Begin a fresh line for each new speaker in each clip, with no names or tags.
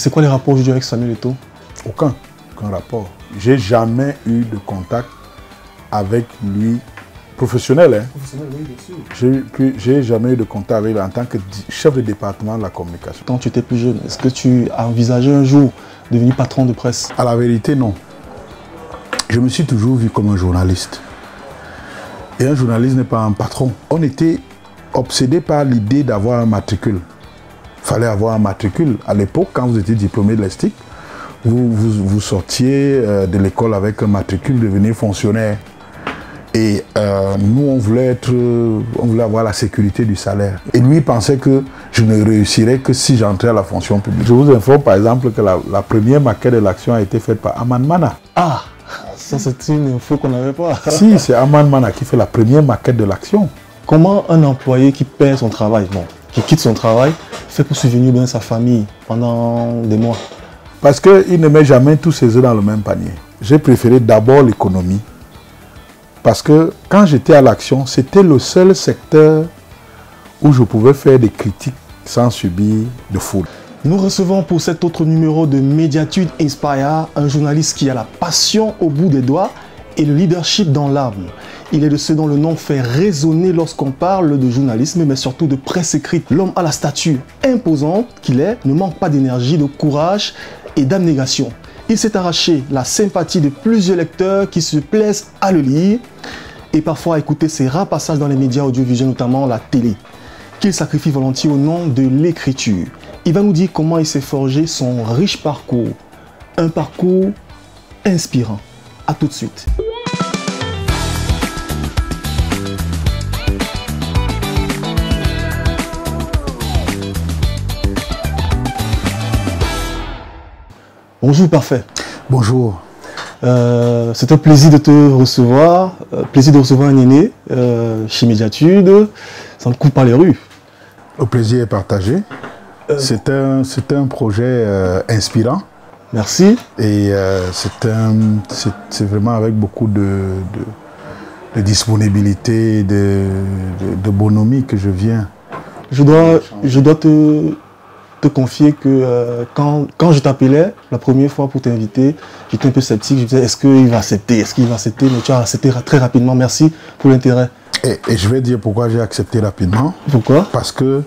C'est quoi les rapports aujourd'hui avec Samuel Eto'o?
Aucun rapport. J'ai jamais eu de contact avec lui professionnel. Hein.
Professionnel, oui, bien sûr.
J'ai jamais eu de contact avec lui en tant que chef de département de la communication.
Quand tu étais plus jeune, est-ce que tu as envisagé un jour de devenir patron de presse?
À la vérité, non. Je me suis toujours vu comme un journaliste. Et un journaliste n'est pas un patron. On était obsédé par l'idée d'avoir un matricule. Il fallait avoir un matricule. À l'époque, quand vous étiez diplômé de l'ESTIC, vous sortiez de l'école avec un matricule, devenir fonctionnaire. Et nous, on voulait avoir la sécurité du salaire. Et lui, il pensait que je ne réussirais que si j'entrais à la fonction publique. Je vous informe par exemple que la première maquette de l'action a été faite par Aman Mana.
Ah, ça c'est une info qu'on n'avait pas.
Si, c'est Aman Mana qui fait la première maquette de l'action.
Comment un employé qui perd son travail, qui quitte son travail, fait pour subvenir bien sa famille pendant des mois?
Parce qu'il ne met jamais tous ses œufs dans le même panier. J'ai préféré d'abord l'économie. Parce que quand j'étais à l'action, c'était le seul secteur où je pouvais faire des critiques sans subir de foule.
Nous recevons pour cet autre numéro de Médiatude Inspire un journaliste qui a la passion au bout des doigts et le leadership dans l'âme. Il est de ceux dont le nom fait résonner lorsqu'on parle de journalisme, mais surtout de presse écrite. L'homme à la stature imposante qu'il est ne manque pas d'énergie, de courage et d'abnégation. Il s'est arraché la sympathie de plusieurs lecteurs qui se plaisent à le lire et parfois à écouter ses rares passages dans les médias audiovisuels, notamment la télé, qu'il sacrifie volontiers au nom de l'écriture. Il va nous dire comment il s'est forgé son riche parcours, un parcours inspirant. A tout de suite. Bonjour Parfait.
Bonjour.
C'est un plaisir de te recevoir, plaisir de recevoir un aîné chez Médiatude. Ça me court par les rues.
Le plaisir est partagé. C'est un projet inspirant.
Merci.
Et c'est vraiment avec beaucoup de disponibilité, de bonhomie que je viens.
Je dois te confier que quand je t'appelais la première fois pour t'inviter, j'étais un peu sceptique. Je me disais, est-ce qu'il va accepter? Est-ce qu'il va accepter? Mais tu as accepté très rapidement. Merci pour l'intérêt.
Et je vais dire pourquoi j'ai accepté rapidement.
Pourquoi?
Parce que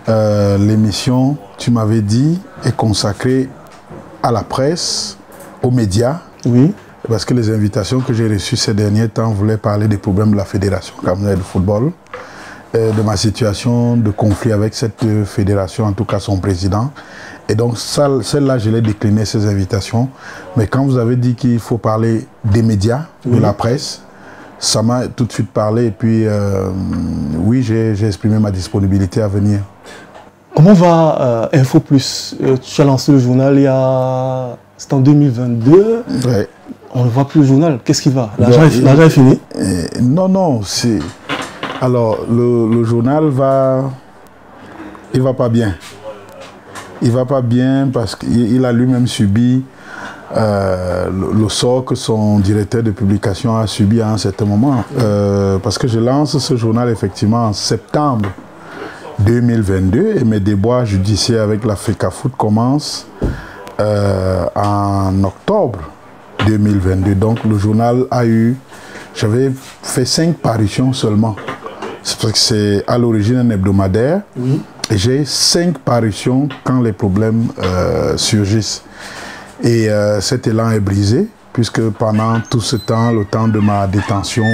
l'émission, tu m'avais dit, est consacrée à la presse, aux médias.
Oui.
Parce que les invitations que j'ai reçues ces derniers temps voulaient parler des problèmes de la fédération camerounaise de football, de ma situation de conflit avec cette fédération, en tout cas son président. Et donc celle-là, je l'ai décliné, ces invitations. Mais quand vous avez dit qu'il faut parler des médias, de la presse, ça m'a tout de suite parlé. Et puis, oui, j'ai exprimé ma disponibilité à venir.
Comment va Info Plus? Tu as lancé le journal c'était en 2022.
Ouais.
On ne voit plus le journal. Qu'est-ce qui va? L'argent est fini?
Non, c'est... Alors, le journal il va pas bien. Il va pas bien parce qu'il a lui-même subi le sort que son directeur de publication a subi à un certain moment. Parce que je lance ce journal effectivement en septembre 2022 et mes déboires judiciaires avec la FECAFOOT commencent en octobre 2022. Donc le journal j'avais fait 5 parutions seulement. C'est parce que c'est à l'origine un hebdomadaire. Oui. Et j'ai 5 parutions quand les problèmes surgissent. Et cet élan est brisé, puisque pendant tout ce temps, le temps de ma détention,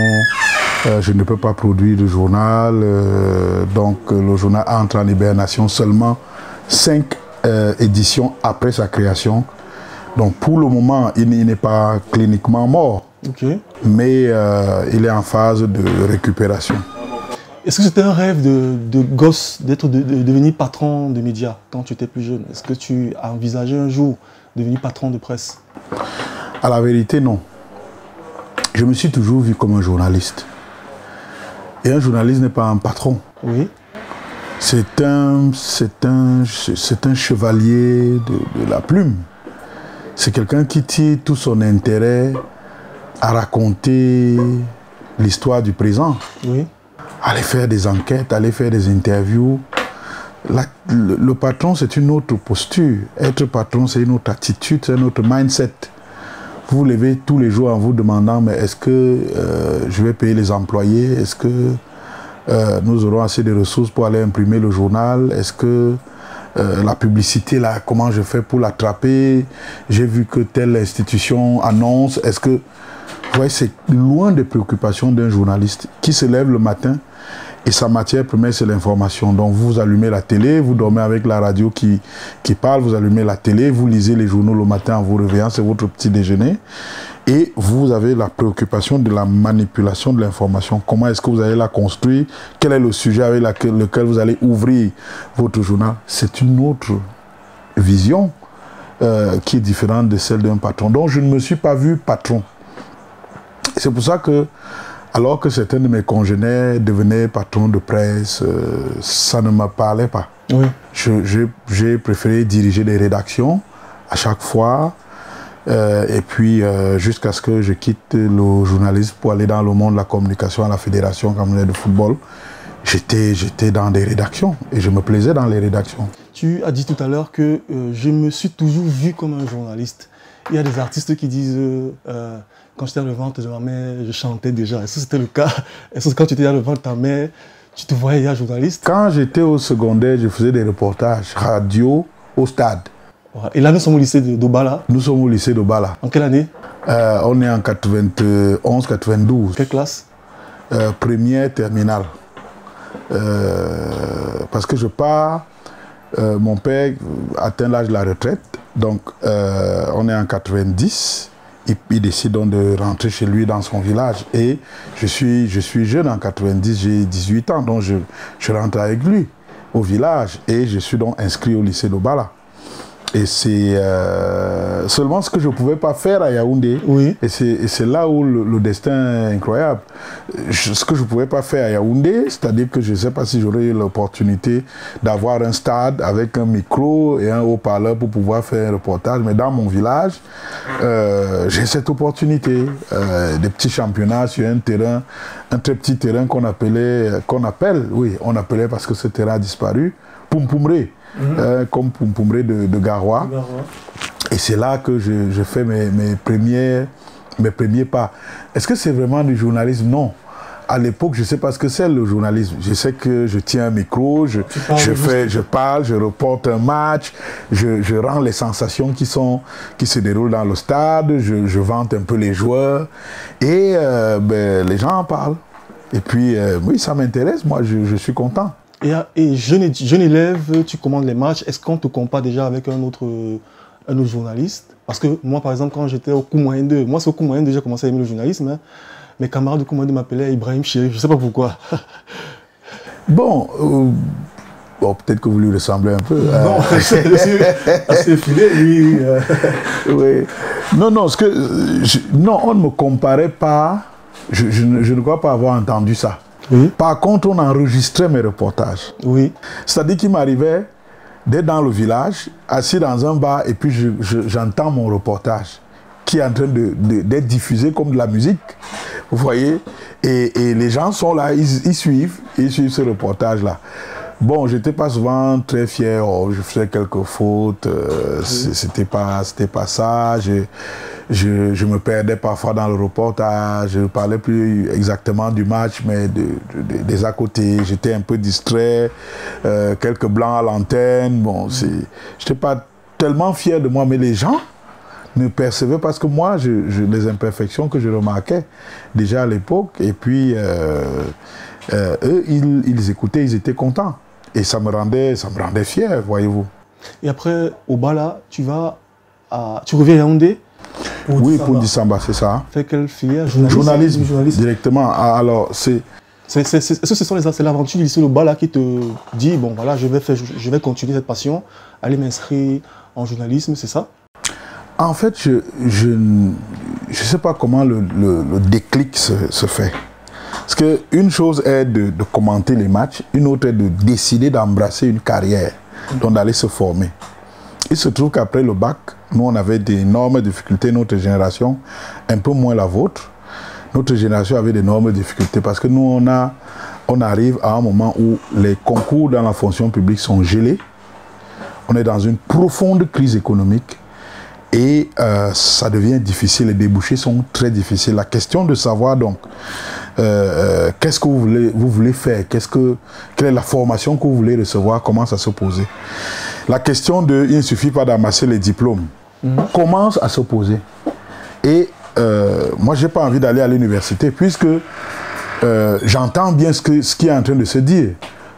je ne peux pas produire de journal. Donc le journal entre en hibernation seulement 5 éditions après sa création. Donc pour le moment, il n'est pas cliniquement mort. Okay. Mais il est en phase de récupération.
Est-ce que c'était un rêve de gosse de devenir patron de médias quand tu étais plus jeune? Est-ce que tu as envisagé un jour de devenir patron de presse?
À la vérité, non. Je me suis toujours vu comme un journaliste. Et un journaliste n'est pas un patron.
Oui.
C'est un chevalier de la plume. C'est quelqu'un qui tire tout son intérêt à raconter l'histoire du présent.
Oui.
Aller faire des enquêtes, aller faire des interviews, Le patron, c'est une autre posture. Être patron, c'est une autre attitude, c'est un autre mindset. Vous vous levez tous les jours en vous demandant, mais est-ce que je vais payer les employés? Est-ce que nous aurons assez de ressources pour aller imprimer le journal? Est-ce que la publicité, là, comment je fais pour l'attraper? J'ai vu que telle institution annonce. Est-ce que... Vous voyez, c'est loin des préoccupations d'un journaliste qui se lève le matin et sa matière première, c'est l'information. Donc, vous allumez la télé, vous dormez avec la radio qui parle, vous allumez la télé, vous lisez les journaux le matin en vous réveillant, c'est votre petit déjeuner. Et vous avez la préoccupation de la manipulation de l'information. Comment est-ce que vous allez la construire? Quel est le sujet avec lequel vous allez ouvrir votre journal? C'est une autre vision qui est différente de celle d'un patron. Donc, je ne me suis pas vu patron. C'est pour ça que, alors que certains de mes congénères devenaient patrons de presse, ça ne me parlait pas.
Oui.
J'ai préféré diriger des rédactions à chaque fois, et puis jusqu'à ce que je quitte le journalisme pour aller dans le monde de la communication à la Fédération camerounaise de football. J'étais dans des rédactions et je me plaisais dans les rédactions. Tu
as dit tout à l'heure que je me suis toujours vu comme un journaliste. Il y a des artistes qui disent quand j'étais dans le ventre de ma mère, je chantais déjà. Est-ce que c'était le cas? Est-ce que quand tu étais dans le ventre de ta mère, tu te voyais déjà journaliste?
Quand j'étais au secondaire, je faisais des reportages radio au stade.
Et là, nous sommes au lycée d'Obala?
Nous sommes au lycée d'Obala.
En quelle année?
On est en 91-92.
Quelle classe?
Première, terminale. Parce que je pars, mon père atteint l'âge de la retraite. Donc, on est en 90. Il décide donc de rentrer chez lui dans son village. Et je suis jeune en 90, j'ai 18 ans. Donc, je rentre avec lui au village. Et je suis donc inscrit au lycée d'Obala. Et c'est seulement ce que je ne pouvais pas faire à Yaoundé.
Oui.
Et c'est là où le destin est incroyable. Ce que je ne pouvais pas faire à Yaoundé, c'est-à-dire que je ne sais pas si j'aurais eu l'opportunité d'avoir un stade avec un micro et un haut-parleur pour pouvoir faire un reportage. Mais dans mon village, j'ai cette opportunité. Des petits championnats sur un terrain, un très petit terrain qu'on appelle parce que ce terrain a disparu, Poumpoumré. Comme Poumpoumré de Garoua. Et c'est là que je fais mes premiers pas. Est-ce que c'est vraiment du journalisme? Non. À l'époque, je ne sais pas ce que c'est le journalisme. Je sais que je tiens un micro, je parle, je reporte un match, je rends les sensations qui se déroulent dans le stade, je vante un peu les joueurs et les gens en parlent. Et puis, oui, ça m'intéresse, moi, je suis content.
Et jeune élève, tu commandes les matchs. Est-ce qu'on te compare déjà avec un autre journaliste? Parce que moi, par exemple, quand j'étais au cours moyen 2, moi c'est au cours moyen 2 j'ai commencé à aimer le journalisme. Hein. Mes camarades de cours moyen 2 m'appelaient Ibrahim Chérif, je ne sais pas pourquoi.
Bon, peut-être que vous lui ressemblez un peu.
Non, c'est assez filé, lui.
Oui. Non, non, on ne me comparait pas. Je ne crois pas avoir entendu ça.
Oui.
Par contre, on enregistrait mes reportages.
Oui.
C'est-à-dire qu'il m'arrivait d'être dans le village, assis dans un bar, et puis j'entends mon reportage qui est en train d'être diffusé comme de la musique. Vous voyez? Et les gens sont là, ils suivent ce reportage-là. Bon, j'étais pas souvent très fier, je faisais quelques fautes, c'était pas ça, je me perdais parfois dans le reportage, je ne parlais plus exactement du match, mais des à côté, j'étais un peu distrait, quelques blancs à l'antenne, bon, j'étais pas tellement fier de moi, mais les gens ne percevaient parce que moi, les imperfections que je remarquais déjà à l'époque, et puis eux, ils écoutaient, ils étaient contents. Et ça me rendait fier, voyez-vous. Et
après, au Bala, tu reviens à Yaoundé?
Oui, pour Dissamba, c'est ça.
Fait quelle filière?
Journalisme, directement. Alors,
est-ce que c'est l'aventure du lycée de Bala qui te dit, bon voilà, je vais continuer cette passion, aller m'inscrire en journalisme, c'est ça?
En fait, je ne sais pas comment le déclic se fait. Parce qu'une chose est de commenter les matchs, une autre est de décider d'embrasser une carrière, donc d'aller se former. Il se trouve qu'après le bac, nous on avait d'énormes difficultés, notre génération, un peu moins la vôtre. Notre génération avait d'énormes difficultés parce que nous on on arrive à un moment où les concours dans la fonction publique sont gelés. On est dans une profonde crise économique et ça devient difficile. Les débouchés sont très difficiles. La question de savoir donc qu'est-ce que vous voulez faire, quelle est la formation que vous voulez recevoir, commence à se poser. La question de il ne suffit pas d'amasser les diplômes commence à se poser. Et moi, je n'ai pas envie d'aller à l'université puisque j'entends bien ce qui est en train de se dire.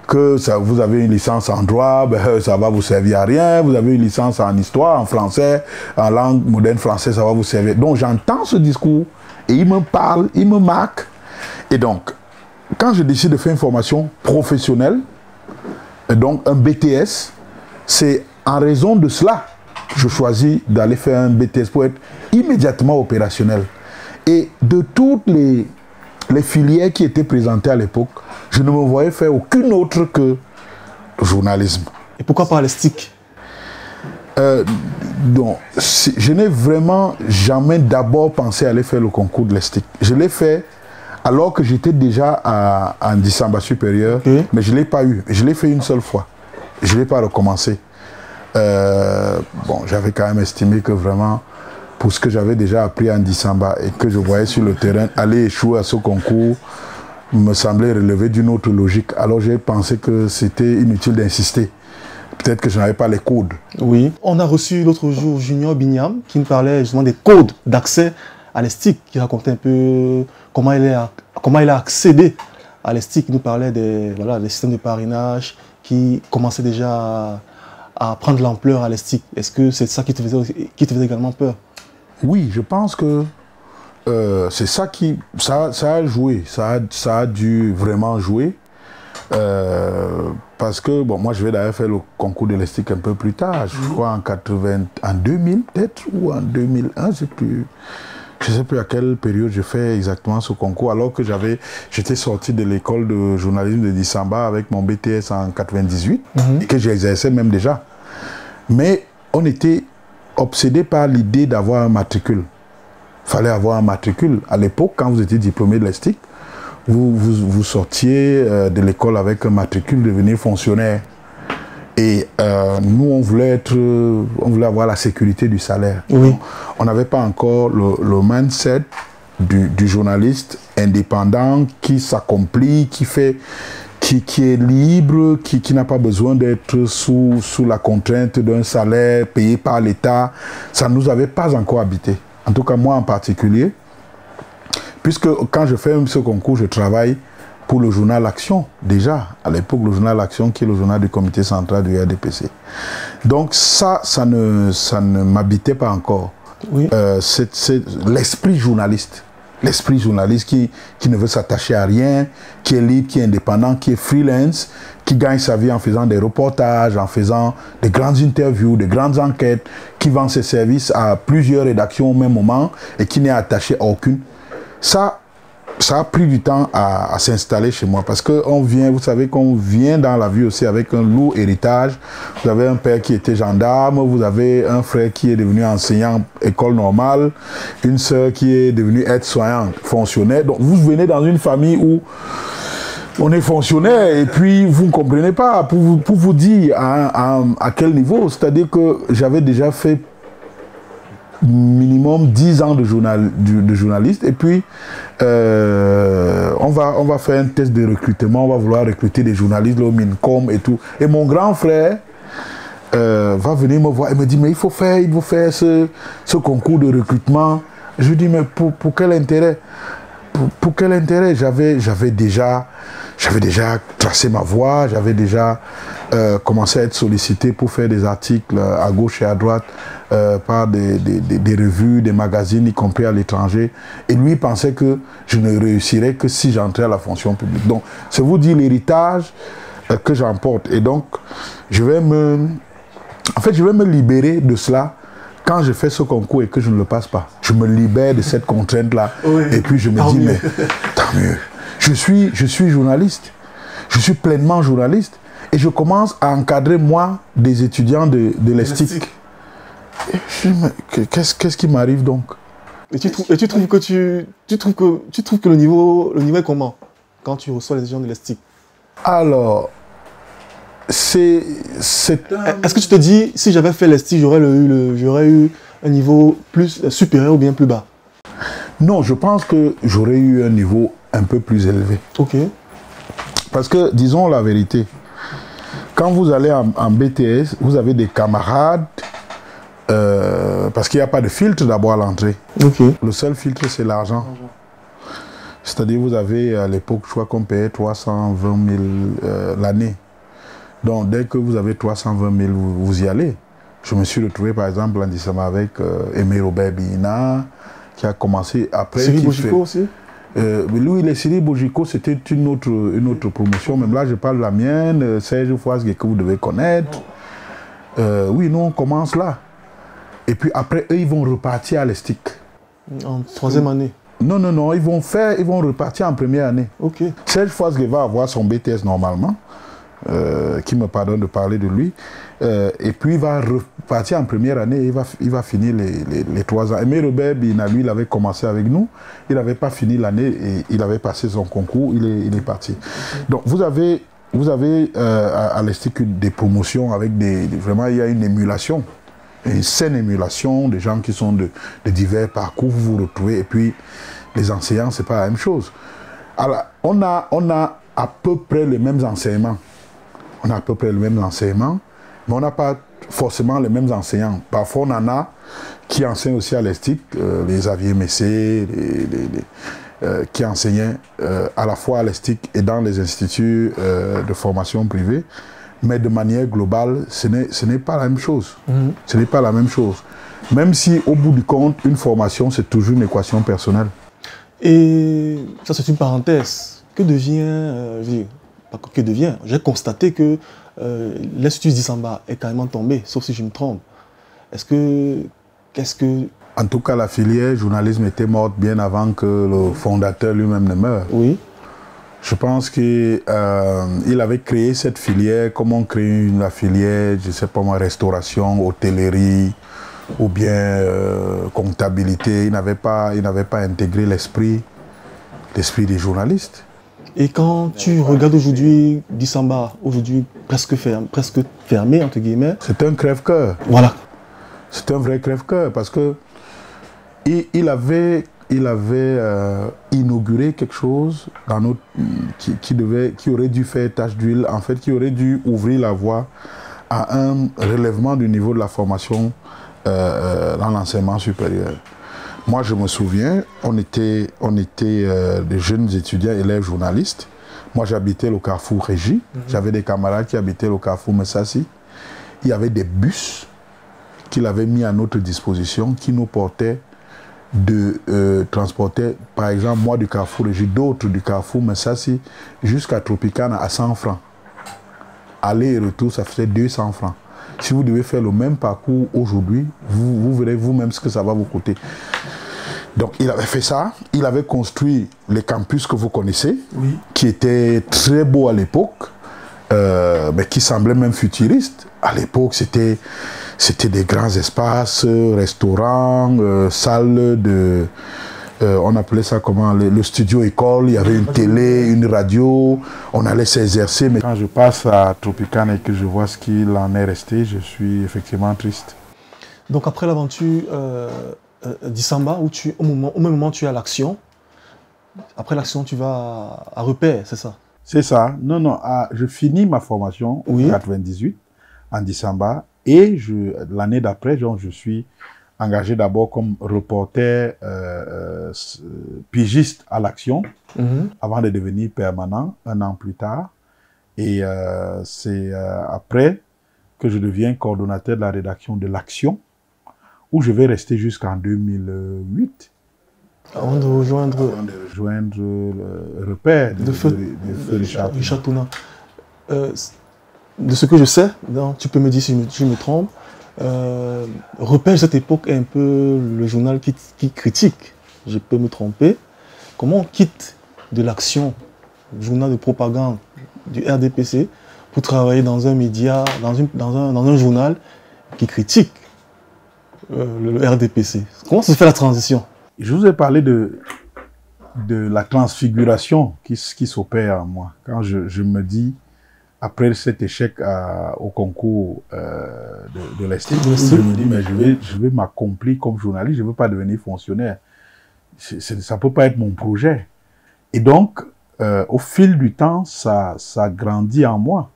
Que vous avez une licence en droit, ben, ça va vous servir à rien. Vous avez une licence en histoire, en français, en langue moderne française, ça va vous servir. Donc j'entends ce discours et il me parle, il me marque. Et donc, quand je décide de faire une formation professionnelle, donc un BTS, c'est en raison de cela que je choisis d'aller faire un BTS pour être immédiatement opérationnel. Et de toutes les filières qui étaient présentées à l'époque, je ne me voyais faire aucune autre que le journalisme.
Et pourquoi pas les STIC?
Donc, je n'ai vraiment jamais d'abord pensé à aller faire le concours de l'ESTIC. Je l'ai fait alors que j'étais déjà en Dissamba supérieur, mais je ne l'ai pas eu. Je l'ai fait une seule fois. Je ne l'ai pas recommencé. Bon, j'avais quand même estimé que vraiment, pour ce que j'avais déjà appris en Dissamba et que je voyais sur le terrain, aller échouer à ce concours me semblait relever d'une autre logique. Alors j'ai pensé que c'était inutile d'insister. Peut-être que je n'avais pas les codes.
Oui. On a reçu l'autre jour Junior Bignam qui nous parlait justement des codes d'accès à l'ESTIC, qui racontait un peu comment il a accédé à l'ESTIC. Il nous parlait des systèmes de parrainage qui commençaient déjà à prendre l'ampleur à l'ESTIC. Est-ce que c'est ça qui te faisait également peur?
Oui, je pense que c'est ça qui... Ça a joué, ça a dû vraiment jouer. Parce que, bon, moi je vais d'ailleurs faire le concours de l'ESTIC un peu plus tard, je crois en 2000 peut-être, ou en 2001, je ne sais plus à quelle période je fais exactement ce concours, alors que j'étais sorti de l'école de journalisme de Dissamba avec mon BTS en 98, et que j'exerçais même déjà. Mais on était obsédé par l'idée d'avoir un matricule. Il fallait avoir un matricule. À l'époque, quand vous étiez diplômé de l'ESTIC, vous sortiez de l'école avec un matricule, devenir fonctionnaire. Et nous, on voulait avoir la sécurité du salaire.
Oui.
On n'avait pas encore le mindset du journaliste indépendant qui s'accomplit, qui est libre, qui n'a pas besoin d'être sous la contrainte d'un salaire payé par l'État. Ça ne nous avait pas encore habité. En tout cas, moi en particulier. Puisque quand je fais ce concours, je travaille pour le journal Action, déjà. À l'époque, le journal Action, qui est le journal du comité central du RDPC. Donc ça ne m'habitait pas encore.
Oui.
C'est l'esprit journaliste. L'esprit journaliste qui ne veut s'attacher à rien, qui est libre, qui est indépendant, qui est freelance, qui gagne sa vie en faisant des reportages, en faisant des grandes interviews, des grandes enquêtes, qui vend ses services à plusieurs rédactions au même moment et qui n'est attaché à aucune. Ça a pris du temps à s'installer chez moi parce que vous savez qu'on vient dans la vie aussi avec un lourd héritage. Vous avez un père qui était gendarme, vous avez un frère qui est devenu enseignant école normale, une sœur qui est devenue aide-soignante, fonctionnaire. Donc vous venez dans une famille où on est fonctionnaire et puis vous ne comprenez pas pour vous dire à quel niveau. C'est-à-dire que j'avais déjà fait minimum 10 ans de journaliste et puis on va faire un test de recrutement, on va vouloir recruter des journalistes au Mincom et tout, et mon grand frère va venir me voir et me dit mais il faut faire ce concours de recrutement. Je lui dis mais pour quel intérêt? Pour quel intérêt? J'avais déjà tracé ma voie, j'avais déjà commencé à être sollicité pour faire des articles à gauche et à droite par des revues, des magazines, y compris à l'étranger. Et lui pensait que je ne réussirais que si j'entrais à la fonction publique. Donc, c'est vous dire l'héritage que j'emporte. Et donc, je vais me libérer de cela quand je fais ce concours et que je ne le passe pas. Je me libère de cette contrainte-là. Oui. Et puis, je me dis, mais tant mieux. Je suis journaliste. Je suis pleinement journaliste. Et je commence à encadrer, moi, des étudiants de l'ESTIC. Et je dis, mais qu'est-ce qui m'arrive donc?
Et tu trouves que le niveau est comment? quand tu reçois les gens de l'ESTIC?
Alors, c'est
Est-ce que tu te dis, si j'avais fait l'ESTIC, j'aurais eu un niveau plus supérieur ou bien plus bas?
Non, je pense que j'aurais eu un niveau un peu plus élevé.
Ok.
Parce que, disons la vérité, quand vous allez en BTS, vous avez des camarades, parce qu'il n'y a pas de filtre d'abord à l'entrée.
Ok.
Le seul filtre, c'est l'argent. C'est-à-dire, vous avez à l'époque, je crois qu'on payait 320 000 l'année. Donc, dès que vous avez 320 000, vous y allez. Je me suis retrouvé, par exemple, en décembre avec Aimé Robert Bina, qui a commencé après.
Cyril Bojico aussi?
Lui, les Cyril Bojico, c'était une autre promotion. Même là, je parle de la mienne, Serge Fouasgue, que vous devez connaître. Oui, nous, on commence là. Et puis après, eux, ils vont repartir à l'ESTIC.
En troisième année?
Non, non, non, ils vont repartir en première année.
Ok.
Serge Fouasgue va avoir son BTS normalement, qui me pardonne de parler de lui. Et puis il va repartir en première année et il va finir les 3 ans. Aimé Robert Bina, lui, il avait commencé avec nous, il n'avait pas fini l'année et il avait passé son concours, il est parti. Donc vous avez à l'ESTIC des promotions avec vraiment il y a une émulation, une saine émulation, des gens qui sont de divers parcours, vous vous retrouvez, et puis les enseignants, c'est pas la même chose. Alors, on a à peu près les mêmes enseignements. On a à peu près les mêmes enseignements, mais on n'a pas forcément les mêmes enseignants. Parfois, on en a qui enseignent aussi à l'ESTIC, les Xavier Messé, qui enseignaient à la fois à l'ESTIC et dans les instituts de formation privée. Mais de manière globale, ce n'est pas la même chose. Ce n'est pas la même chose. Même si, au bout du compte, une formation, c'est toujours une équation personnelle.
Et ça, c'est une parenthèse. Que devient, j'ai constaté que l'Institut d'Isamba est carrément tombé, sauf si je me trompe.
En tout cas, la filière journalisme était morte bien avant que le fondateur lui-même ne meure.
Oui.
Je pense qu'il avait créé cette filière comme on crée la filière, je ne sais pas moi, restauration, hôtellerie ou bien comptabilité. Il n'avait pas intégré l'esprit des journalistes.
Et quand tu regardes aujourd'hui d'Isamba, aujourd'hui presque fermé, entre guillemets.
C'est un crève-cœur.
Voilà. C'est
un vrai crève-cœur parce que il avait inauguré quelque chose qui aurait dû faire tache d'huile, en fait, qui aurait dû ouvrir la voie à un relèvement du niveau de la formation dans l'enseignement supérieur. Moi, je me souviens, on était des jeunes étudiants, élèves journalistes. Moi, j'habitais le Carrefour Régie. J'avais des camarades qui habitaient le Carrefour Messassi. Il y avait des bus qu'il avait mis à notre disposition qui nous portaient transporter, par exemple, moi du Carrefour Régie, d'autres du Carrefour Messassi, jusqu'à Tropicana à 100 francs. Aller et retour, ça faisait 200 francs. Si vous devez faire le même parcours aujourd'hui, vous verrez vous-même ce que ça va vous coûter. Donc, il avait fait ça. Il avait construit les campus que vous connaissez, oui, qui étaient très beaux à l'époque, mais qui semblaient même futuristes. À l'époque, c'était des grands espaces, restaurants, salles de... on appelait ça comment, le studio école, il y avait une télé, une radio, on allait s'exercer. Mais quand je passe à Tropicana et que je vois ce qu'il en est resté, je suis effectivement triste.
Donc après l'aventure d'Isamba, où au même moment tu es à l'action, après l'action tu vas à Repère, c'est ça?
C'est ça. Non, non, je finis ma formation en 98 en Isamba et l'année d'après, je suis engagé d'abord comme reporter pigiste à l'action, avant de devenir permanent un an plus tard. Et c'est après que je deviens coordonnateur de la rédaction de l'Action, où je vais rester jusqu'en 2008.
Avant de rejoindre
le Repère de Feu
Richard Touna. De ce que je sais, tu peux me dire si je me trompe, Repère, cette époque est un peu le journal qui critique, je peux me tromper. Comment on quitte de l'Action, journal de propagande du RDPC, pour travailler dans un média, dans un journal qui critique le RDPC? Comment se fait la transition?
Je vous ai parlé de de la transfiguration qui s'opère en moi. Quand je me dis, après cet échec au concours de l'Est, je me dis, mais je vais m'accomplir comme journaliste, je ne veux pas devenir fonctionnaire. Ça ne peut pas être mon projet. Et donc, au fil du temps, ça grandit en moi.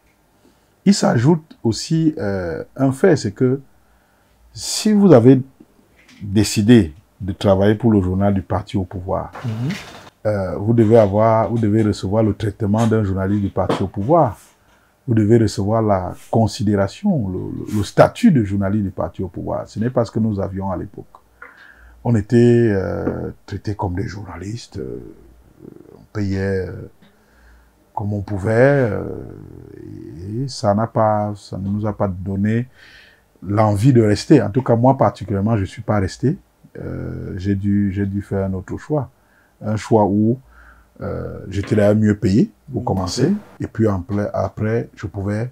Il s'ajoute aussi un fait, c'est que si vous avez décidé de travailler pour le journal du parti au pouvoir, vous devez recevoir le traitement d'un journaliste du parti au pouvoir. Vous devez recevoir la considération, le statut de journaliste du parti au pouvoir. Ce n'est pas ce que nous avions à l'époque. On était traités comme des journalistes, on payait comme on pouvait, et ça ne nous a pas donné l'envie de rester. En tout cas, moi particulièrement, je ne suis pas resté. J'ai dû faire un autre choix. Un choix où j'étais là mieux payé pour commencer. Et puis après, je pouvais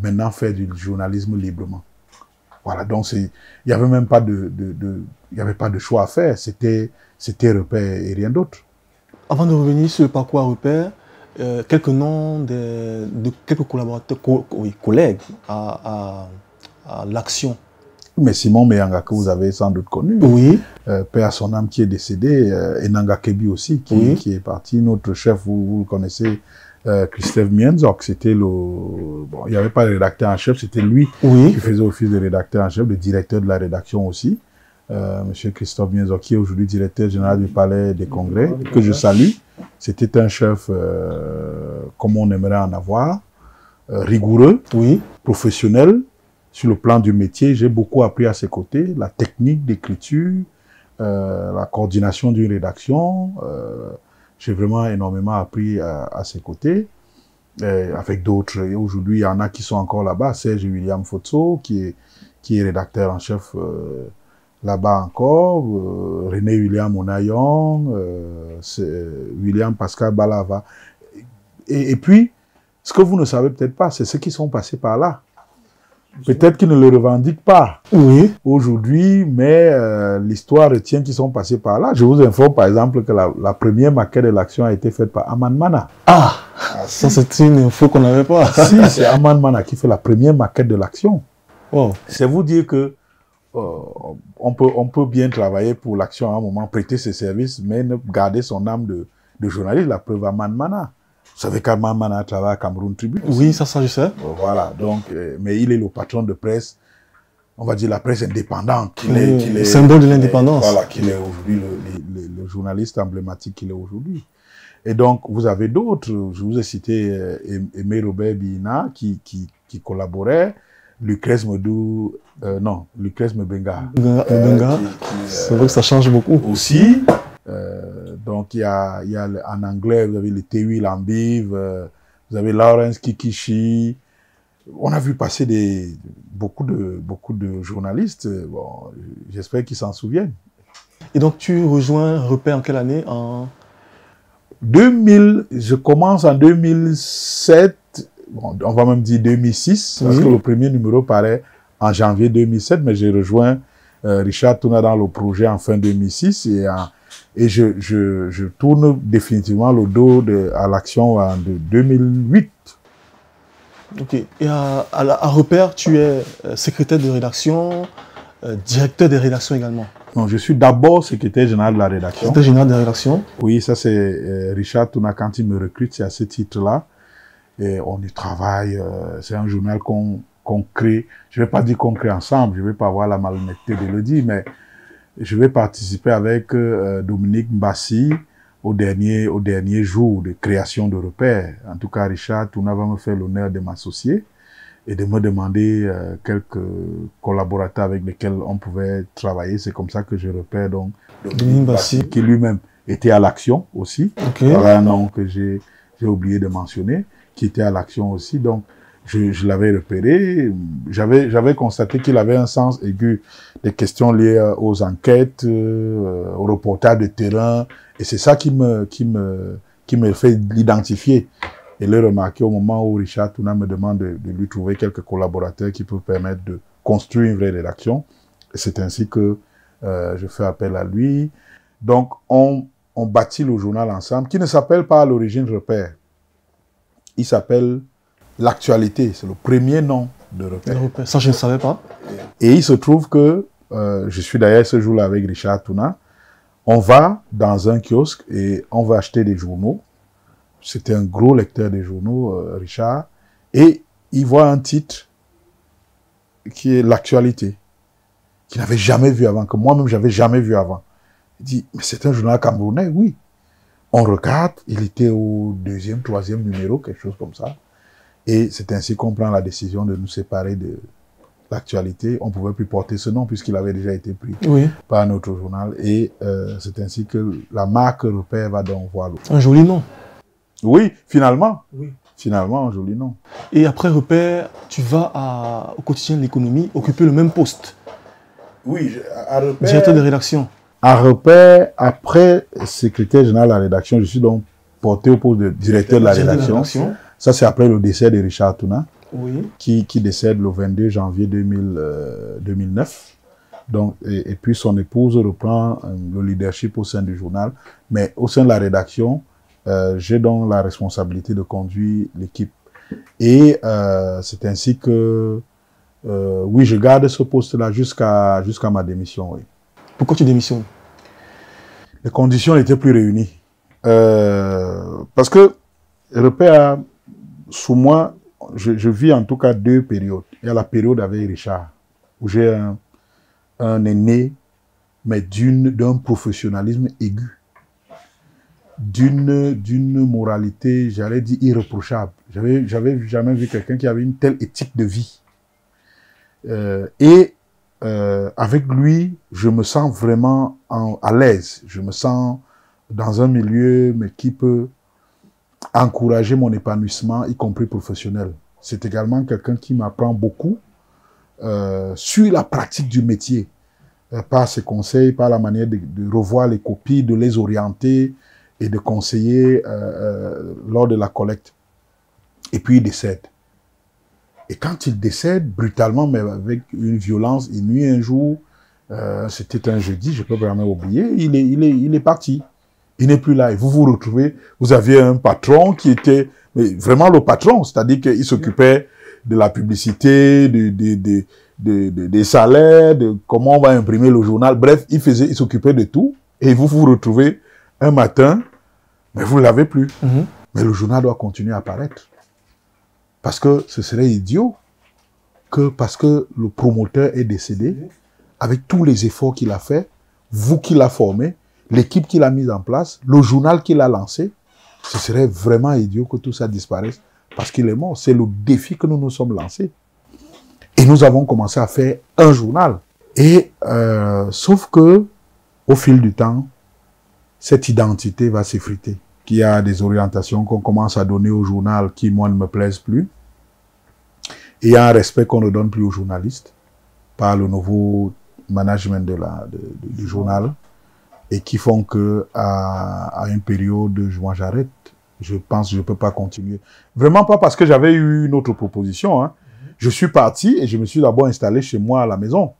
maintenant faire du journalisme librement. Voilà, donc il n'y avait même pas de choix à faire. C'était Repère et rien d'autre.
Avant de revenir sur le parcours à Repère, quelques noms de quelques collaborateurs, collègues à l'action.
Mais Simon Meyanga, que vous avez sans doute connu,
oui.
Père à son âme qui est décédé, et Nanga Kebi aussi, qui est parti. Notre chef, vous le connaissez, Christophe Mienzok, c'était il n'y avait pas de rédacteur en chef, c'était lui qui faisait office de rédacteur en chef, le directeur de la rédaction aussi. Monsieur Christophe Mienzok, qui est aujourd'hui directeur général du Palais des Congrès, que je salue. C'était un chef comme on aimerait en avoir, rigoureux, professionnel. Sur le plan du métier, j'ai beaucoup appris à ses côtés, la technique d'écriture, la coordination d'une rédaction. J'ai vraiment énormément appris à ses côtés, avec d'autres. Et aujourd'hui, il y en a qui sont encore là-bas. Serge William Fotso, qui est rédacteur en chef là-bas encore. René William Onayon, William Pascal Balava. Et puis, ce que vous ne savez peut-être pas, c'est ceux qui sont passés par là. Peut-être qu'ils ne le revendiquent pas aujourd'hui, mais l'histoire retient qu'ils sont passés par là. Je vous informe par exemple que la première maquette de l'action a été faite par Aman Mana.
Ah, ça c'est une info qu'on n'avait pas.
Si, c'est Aman Mana qui fait la première maquette de l'action. Wow. C'est vous dire que on peut bien travailler pour l'action à un moment, prêter ses services, mais ne garder son âme de journaliste. La preuve, Aman Mana. Vous savez qu'Aman Mana travaille à Cameroun Tribune.
Oui, ça je sais.
Voilà, donc, mais il est le patron de presse, on va dire la presse indépendante.
Le symbole de l'indépendance.
Voilà, qu'il est aujourd'hui le journaliste emblématique qu'il est aujourd'hui. Et donc, vous avez d'autres, je vous ai cité Aimé Robert Bina qui collaborait, Lucrèce Medou, Lucrèce Mbenga.
C'est vrai que ça change beaucoup.
Aussi. Donc, il y a en anglais, vous avez le Tewi Lambiv, vous avez Lawrence Kikishi. On a vu passer beaucoup de journalistes. Bon, j'espère qu'ils s'en souviennent.
Et donc, tu rejoins Repère en quelle année? En
2000, je commence en 2007, bon, on va même dire 2006, parce que le premier numéro paraît en janvier 2007, mais j'ai rejoint Richard Touna dans le projet en fin 2006 et je tourne définitivement le dos à l'action de 2008.
Ok. Et à Repère, tu es secrétaire de rédaction, directeur des rédactions également.
Non, je suis d'abord secrétaire général de la rédaction.
Secrétaire général de la rédaction.
Oui, ça c'est Richard Touna, quand il me recrute, c'est à ce titre-là. Et on y travaille, c'est un journal qu'on crée. Je ne vais pas dire qu'on crée ensemble, je ne vais pas avoir la malhonnêteté de le dire, mais je vais participer avec Dominique Mbassi au dernier jour de création de Repère. En tout cas, Richard Touna va me faire l'honneur de m'associer et de me demander quelques collaborateurs avec lesquels on pouvait travailler. C'est comme ça que je repère donc Dominique Mbassi, qui lui-même était à l'action aussi. Voilà un nom que j'ai oublié de mentionner, qui était à l'action aussi. Donc, je l'avais repéré. J'avais constaté qu'il avait un sens aigu des questions liées aux enquêtes, aux reportages de terrain. Et c'est ça qui me fait l'identifier et le remarquer au moment où Richard Touna me demande de lui trouver quelques collaborateurs qui peuvent permettre de construire une vraie rédaction. Et c'est ainsi que je fais appel à lui. Donc, on on bâtit le journal ensemble, qui ne s'appelle pas à l'origine Repère. Il s'appelle L'Actualité. C'est le premier nom de Repère.
Ça, je ne savais pas.
Et il se trouve que, je suis d'ailleurs ce jour-là avec Richard Touna, on va dans un kiosque et on va acheter des journaux. C'était un gros lecteur des journaux, Richard, et il voit un titre qui est L'Actualité, qu'il n'avait jamais vu avant, que moi-même j'avais jamais vu avant. Il dit, mais c'est un journal camerounais, oui. On regarde, il était au 2e, 3e numéro, quelque chose comme ça. Et c'est ainsi qu'on prend la décision de nous séparer de L'Actualité. On ne pouvait plus porter ce nom puisqu'il avait déjà été pris par un autre journal. Et c'est ainsi que la marque Repère va donc voir l'autre.
Un joli nom.
Oui, finalement. Oui. Finalement, un joli nom.
Et après Repère, tu vas au quotidien de l'économie occuper le même poste.
Oui, à Repère.
Directeur de rédaction.
À Repère, après secrétaire général de la rédaction, je suis donc porté au poste de directeur de la rédaction. Ça, c'est après le décès de Richard Touna, qui décède le 22 janvier 2009. Donc, et puis son épouse reprend le leadership au sein du journal. Mais au sein de la rédaction, j'ai donc la responsabilité de conduire l'équipe. Et c'est ainsi que, oui, je garde ce poste-là jusqu'à ma démission. Oui.
Pourquoi tu démissionnes?
Les conditions n'étaient plus réunies. Parce que Repère, sous moi, je vis en tout cas 2 périodes. Il y a la période avec Richard, où j'ai un aîné, mais d'un professionnalisme aigu, d'une moralité, j'allais dire, irréprochable. J'avais jamais vu quelqu'un qui avait une telle éthique de vie. Avec lui, je me sens vraiment à l'aise. Je me sens dans un milieu mais qui peut encourager mon épanouissement, y compris professionnel. C'est également quelqu'un qui m'apprend beaucoup sur la pratique du métier, par ses conseils, par la manière de revoir les copies, de les orienter et de conseiller lors de la collecte. Et puis il décède. Et quand il décède, brutalement, mais avec une violence inouïe un jour, c'était un jeudi, je ne peux jamais oublier, il est parti. Il n'est plus là. Et vous vous retrouvez, vous aviez un patron qui était vraiment le patron, c'est-à-dire qu'il s'occupait de la publicité, des salaires, de comment on va imprimer le journal. Bref, il s'occupait de tout. Et vous vous retrouvez un matin, mais vous ne l'avez plus. Mais le journal doit continuer à apparaître. Parce que ce serait idiot que, parce que le promoteur est décédé, avec tous les efforts qu'il a fait, vous qui l'a formé, l'équipe qu'il a mise en place, le journal qu'il a lancé, ce serait vraiment idiot que tout ça disparaisse parce qu'il est mort. C'est le défi que nous nous sommes lancés. Et nous avons commencé à faire un journal. Et sauf que, au fil du temps, cette identité va s'effriter. Qu'il y a des orientations qu'on commence à donner au journal qui, moi, ne me plaisent plus. Et il y a un respect qu'on ne donne plus aux journalistes par le nouveau management du journal et qui font que à une période, moi j'arrête. Je pense que je ne peux pas continuer. Vraiment pas parce que j'avais eu une autre proposition. Hein. Je suis parti et je me suis d'abord installé chez moi à la maison.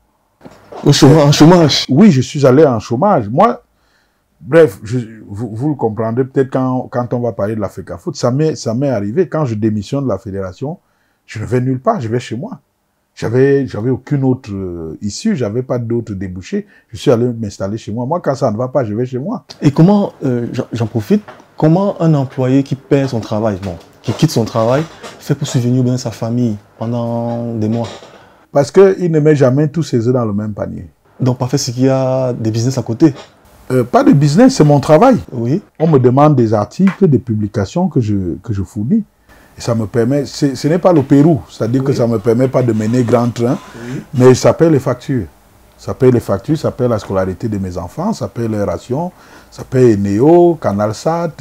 Au chômage, en chômage?
Oui, je suis allé en chômage. Moi, bref, vous le comprendrez peut-être quand on va parler de la FECAFOOT. Ça m'est arrivé. Quand je démissionne de la fédération, je ne vais nulle part, je vais chez moi. J'avais aucune autre issue, j'avais pas d'autres débouchés. Je suis allé m'installer chez moi. Moi, quand ça ne va pas, je vais chez moi.
Et comment, j'en profite, comment un employé qui perd son travail, qui quitte son travail, fait pour subvenir bien sa famille pendant des mois?
Parce qu'il ne met jamais tous ses œufs dans le même panier.
Donc, parfait, c'est qu'il y a des business à côté?
Pas de business, c'est mon travail.
Oui.
On me demande des articles, des publications que je fournis. Et ça me permet, ce n'est pas le Pérou, c'est-à-dire que ça ne me permet pas de mener grand train, mais ça paye les factures. Ça paye les factures, ça paye la scolarité de mes enfants, ça paye les rations, ça paye Néo, CanalSat.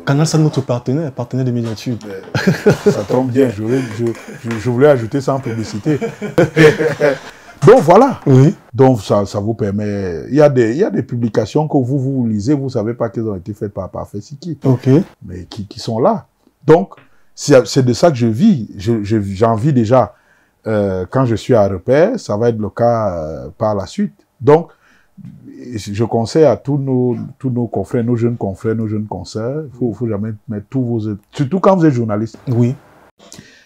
CanalSat, notre partenaire de Médiatude.
Ça tombe bien, je voulais ajouter ça en publicité. Donc voilà. Oui. Donc ça vous permet. Il y a des publications que vous lisez, vous ne savez pas qu'elles ont été faites par Parfait Siki. Ok. Mais qui sont là. Donc c'est de ça que je vis. J'en vis déjà quand je suis à Repère. Ça va être le cas par la suite. Donc je conseille à tous nos confrères, nos jeunes confrères, nos jeunes consoeurs, il faut jamais mettre tous vos... Surtout quand vous êtes journaliste.
Oui.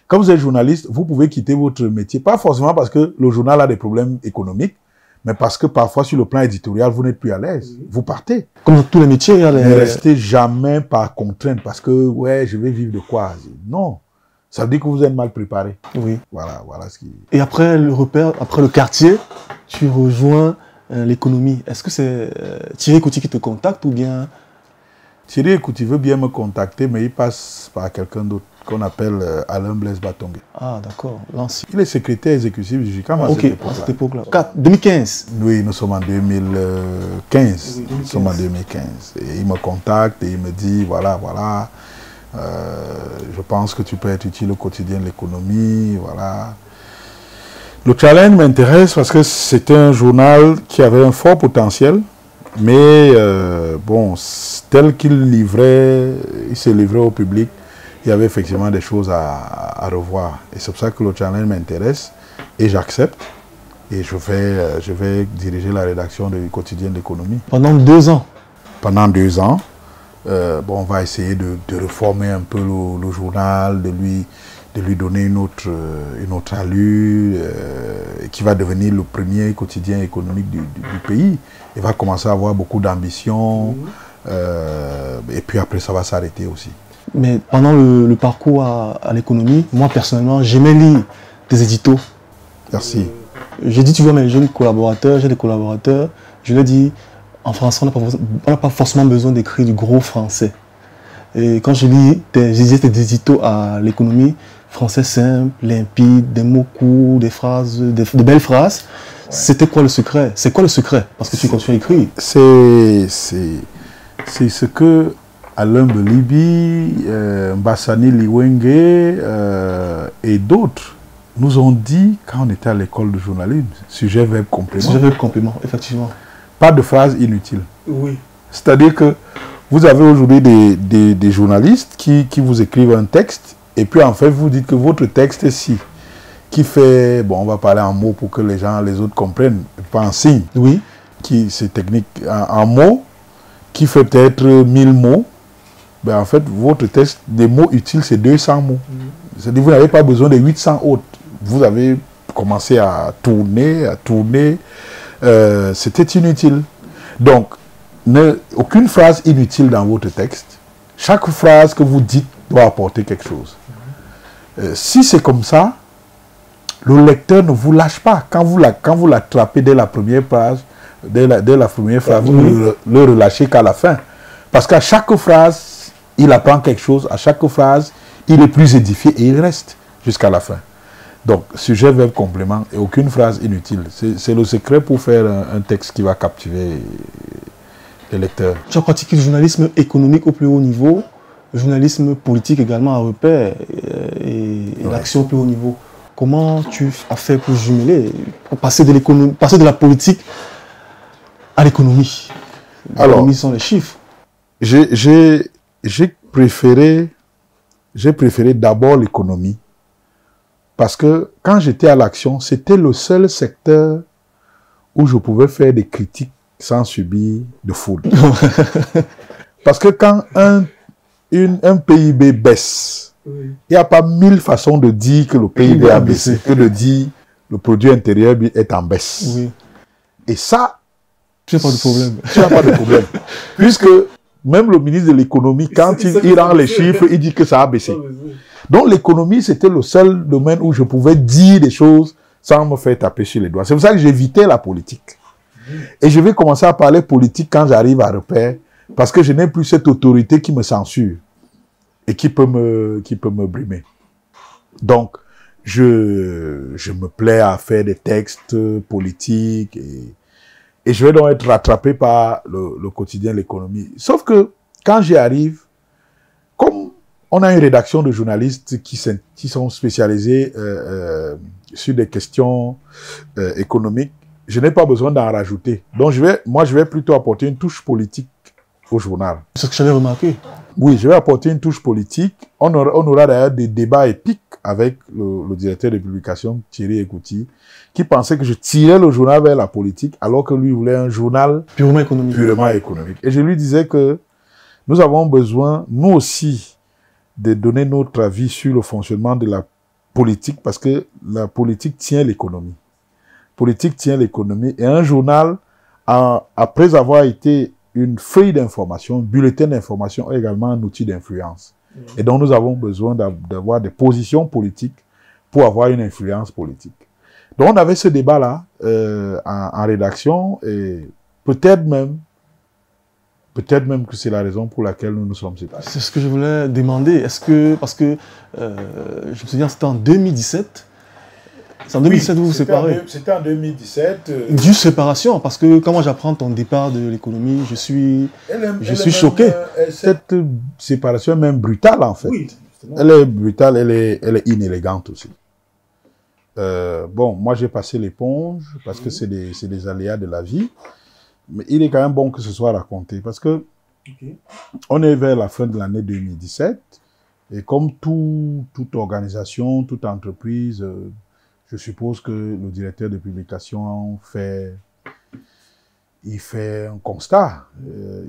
Quand vous êtes journaliste, vous pouvez quitter votre métier, pas forcément parce que le journal a des problèmes économiques, mais parce que parfois, sur le plan éditorial, vous n'êtes plus à l'aise. Vous partez.
Comme dans tous les métiers, il y a
Ne restez jamais par contrainte parce que, ouais, je vais vivre de quoi? Non. Ça veut dire que vous êtes mal préparé.
Oui.
Voilà ce qui...
Et après le repère, après le quartier, tu rejoins l'économie. Est-ce que c'est Thierry Couty qui te contacte ou bien...
Thierry Couty veut bien me contacter, mais il passe par quelqu'un d'autre qu'on appelle Alain Blaise Batongue.
Ah, d'accord. L'ancien.
Il est secrétaire exécutif du JICAM à
cette époque-là. 2015.
Oui, nous sommes en 2015.
Oui, 2015.
Nous sommes en 2015. Et il me contacte et il me dit, voilà, je pense que tu peux être utile au quotidien de l'économie, voilà. Le challenge m'intéresse parce que c'était un journal qui avait un fort potentiel, mais bon, tel qu'il se livrait au public, il y avait effectivement des choses à revoir. Et c'est pour ça que le challenge m'intéresse et j'accepte. Et je vais diriger la rédaction du quotidien de l'économie.
Pendant 2 ans? Pendant 2 ans.
Bon, on va essayer de reformer un peu le journal, de lui donner une autre allure, qui va devenir le premier quotidien économique du pays. Il va commencer à avoir beaucoup d'ambition, et puis après ça va s'arrêter aussi. Mais pendant le parcours à l'économie, moi personnellement, j'aimais lire des éditos. Merci.
J'ai dit, tu vois, mes jeunes collaborateurs, j'ai des collaborateurs, je leur dis, en français, on n'a pas forcément besoin d'écrire du gros français. Et quand je lis des éditos à l'économie, français simple, limpide, des mots courts, des phrases, de belles phrases, c'était quoi le secret? C'est quoi le secret? Parce que tu continues à écrire.
C'est ce que Alain Belibi, Mbassani Liwenge et d'autres nous ont dit quand on était à l'école de journalisme. Sujet, verbe, complément.
Sujet, verbe, complément, effectivement.
Pas de phrases inutiles.
Oui.
C'est-à-dire que vous avez aujourd'hui des journalistes qui vous écrivent un texte et puis en fait vous dites que votre texte ci qui fait, bon on va parler en mots pour que les autres comprennent, pas en signes.
Oui.
C'est technique en mots, qui fait peut-être 1000 mots. Ben en fait, votre texte, des mots utiles, c'est 200 mots. C'est-à-dire que vous n'avez pas besoin de 800 autres. Vous avez commencé à tourner. C'était inutile. Donc, aucune phrase inutile dans votre texte. Chaque phrase que vous dites doit apporter quelque chose. Si c'est comme ça, le lecteur ne vous lâche pas. Quand vous l'attrapez dès la première phrase, dès la première phrase, vous ne le relâchez qu'à la fin. Parce qu'à chaque phrase, il apprend quelque chose. À chaque phrase, il est plus édifié et il reste jusqu'à la fin. Donc, sujet, verbe, complément et aucune phrase inutile. C'est le secret pour faire un texte qui va captiver les lecteurs.
Tu as pratiqué le journalisme économique au plus haut niveau, le journalisme politique également à repère et l'action au plus haut niveau. Comment tu as fait pour jumeler, pour passer de la politique à l'économie? L'économie sont les chiffres.
J'ai préféré d'abord l'économie parce que quand j'étais à l'action, c'était le seul secteur où je pouvais faire des critiques sans subir de foule. Parce que quand un PIB baisse, il n'y a pas 1000 façons de dire que le PIB a baissé, que de dire le produit intérieur est en baisse.
Oui.
Et ça,
tu n'as pas de problème.
Tu n'as pas de problème. Puisque même le ministre de l'économie, quand il rend les chiffres, il dit que ça a baissé. Donc l'économie, c'était le seul domaine où je pouvais dire des choses sans me faire taper sur les doigts. C'est pour ça que j'évitais la politique. Et je vais commencer à parler politique quand j'arrive à repère, parce que je n'ai plus cette autorité qui me censure et qui peut me brimer. Donc, je me plais à faire des textes politiques et je vais donc être rattrapé par le quotidien, l'économie. Sauf que quand j'y arrive, comme on a une rédaction de journalistes qui sont spécialisés sur des questions économiques, je n'ai pas besoin d'en rajouter. Donc, je vais plutôt apporter une touche politique au journal.
C'est ce que j'avais remarqué.
Oui, je vais apporter une touche politique. On aura d'ailleurs des débats épiques avec le directeur de publication, Thierry Ekouti, qui pensait que je tirais le journal vers la politique, alors que lui voulait un journal
purement économique.
Et je lui disais que nous avons besoin, nous aussi, de donner notre avis sur le fonctionnement de la politique, parce que la politique tient l'économie. Politique tient l'économie. Et un journal, après avoir été une feuille d'information, un bulletin d'information, est également un outil d'influence. Et donc, nous avons besoin d'avoir des positions politiques pour avoir une influence politique. Donc, on avait ce débat-là en rédaction, et peut-être même que c'est la raison pour laquelle nous nous sommes séparés.
C'est ce que je voulais demander. Est-ce que, parce que je me souviens, c'était en 2017. C'est en 2017 vous vous séparez.
C'était en 2017.
Due séparation, parce que quand moi j'apprends ton départ de l'économie, je suis choqué.
Cette séparation est même brutale, en fait. Oui, elle est brutale, elle est inélégante aussi. Bon, moi j'ai passé l'éponge, parce que c'est des aléas de la vie. Mais il est quand même bon que ce soit raconté, parce que on est vers la fin de l'année 2017, et comme toute organisation, toute entreprise, je suppose que le directeur de publication fait un constat.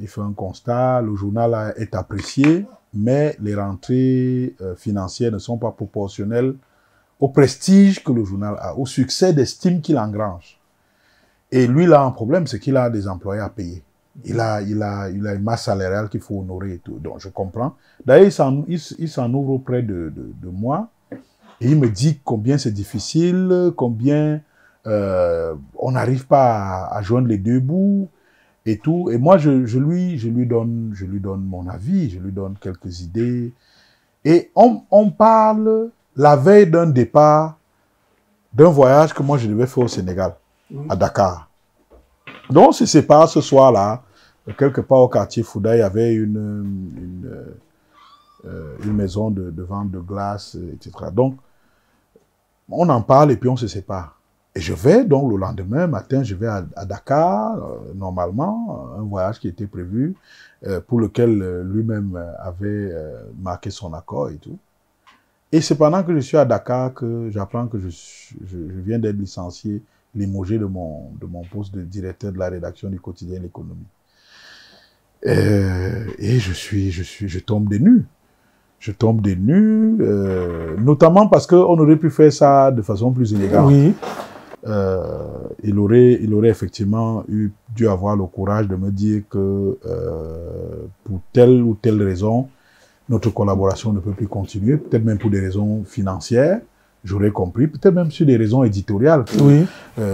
Il fait un constat, le journal est apprécié, mais les rentrées financières ne sont pas proportionnelles au prestige que le journal a, au succès d'estime qu'il engrange. Et lui, il a un problème, c'est qu'il a des employés à payer. Il a une masse salariale qu'il faut honorer et tout. Donc, je comprends. D'ailleurs, il s'en ouvre auprès de moi. Et il me dit combien c'est difficile, combien on n'arrive pas à joindre les deux bouts et tout. Et moi, je lui donne mon avis, je lui donne quelques idées. Et on parle la veille d'un départ, d'un voyage que moi je devais faire au Sénégal, à Dakar. Donc on se sépare ce soir-là, quelque part au quartier Fouda, il y avait une maison de vente de glace, etc. Donc, on en parle et puis on se sépare. Et je vais, donc le lendemain matin, je vais à Dakar, normalement, un voyage qui était prévu, pour lequel lui-même avait marqué son accord et tout. Et c'est pendant que je suis à Dakar que j'apprends que je viens d'être licencié, limogé de mon poste de directeur de la rédaction du quotidien L'Économie. Et je tombe des nues. Je tombe des nues, notamment parce qu'on aurait pu faire ça de façon plus élégante.
Oui.
Il aurait effectivement dû avoir le courage de me dire que pour telle ou telle raison, notre collaboration ne peut plus continuer, peut-être même pour des raisons financières, j'aurais compris, peut-être même sur des raisons éditoriales.
Oui.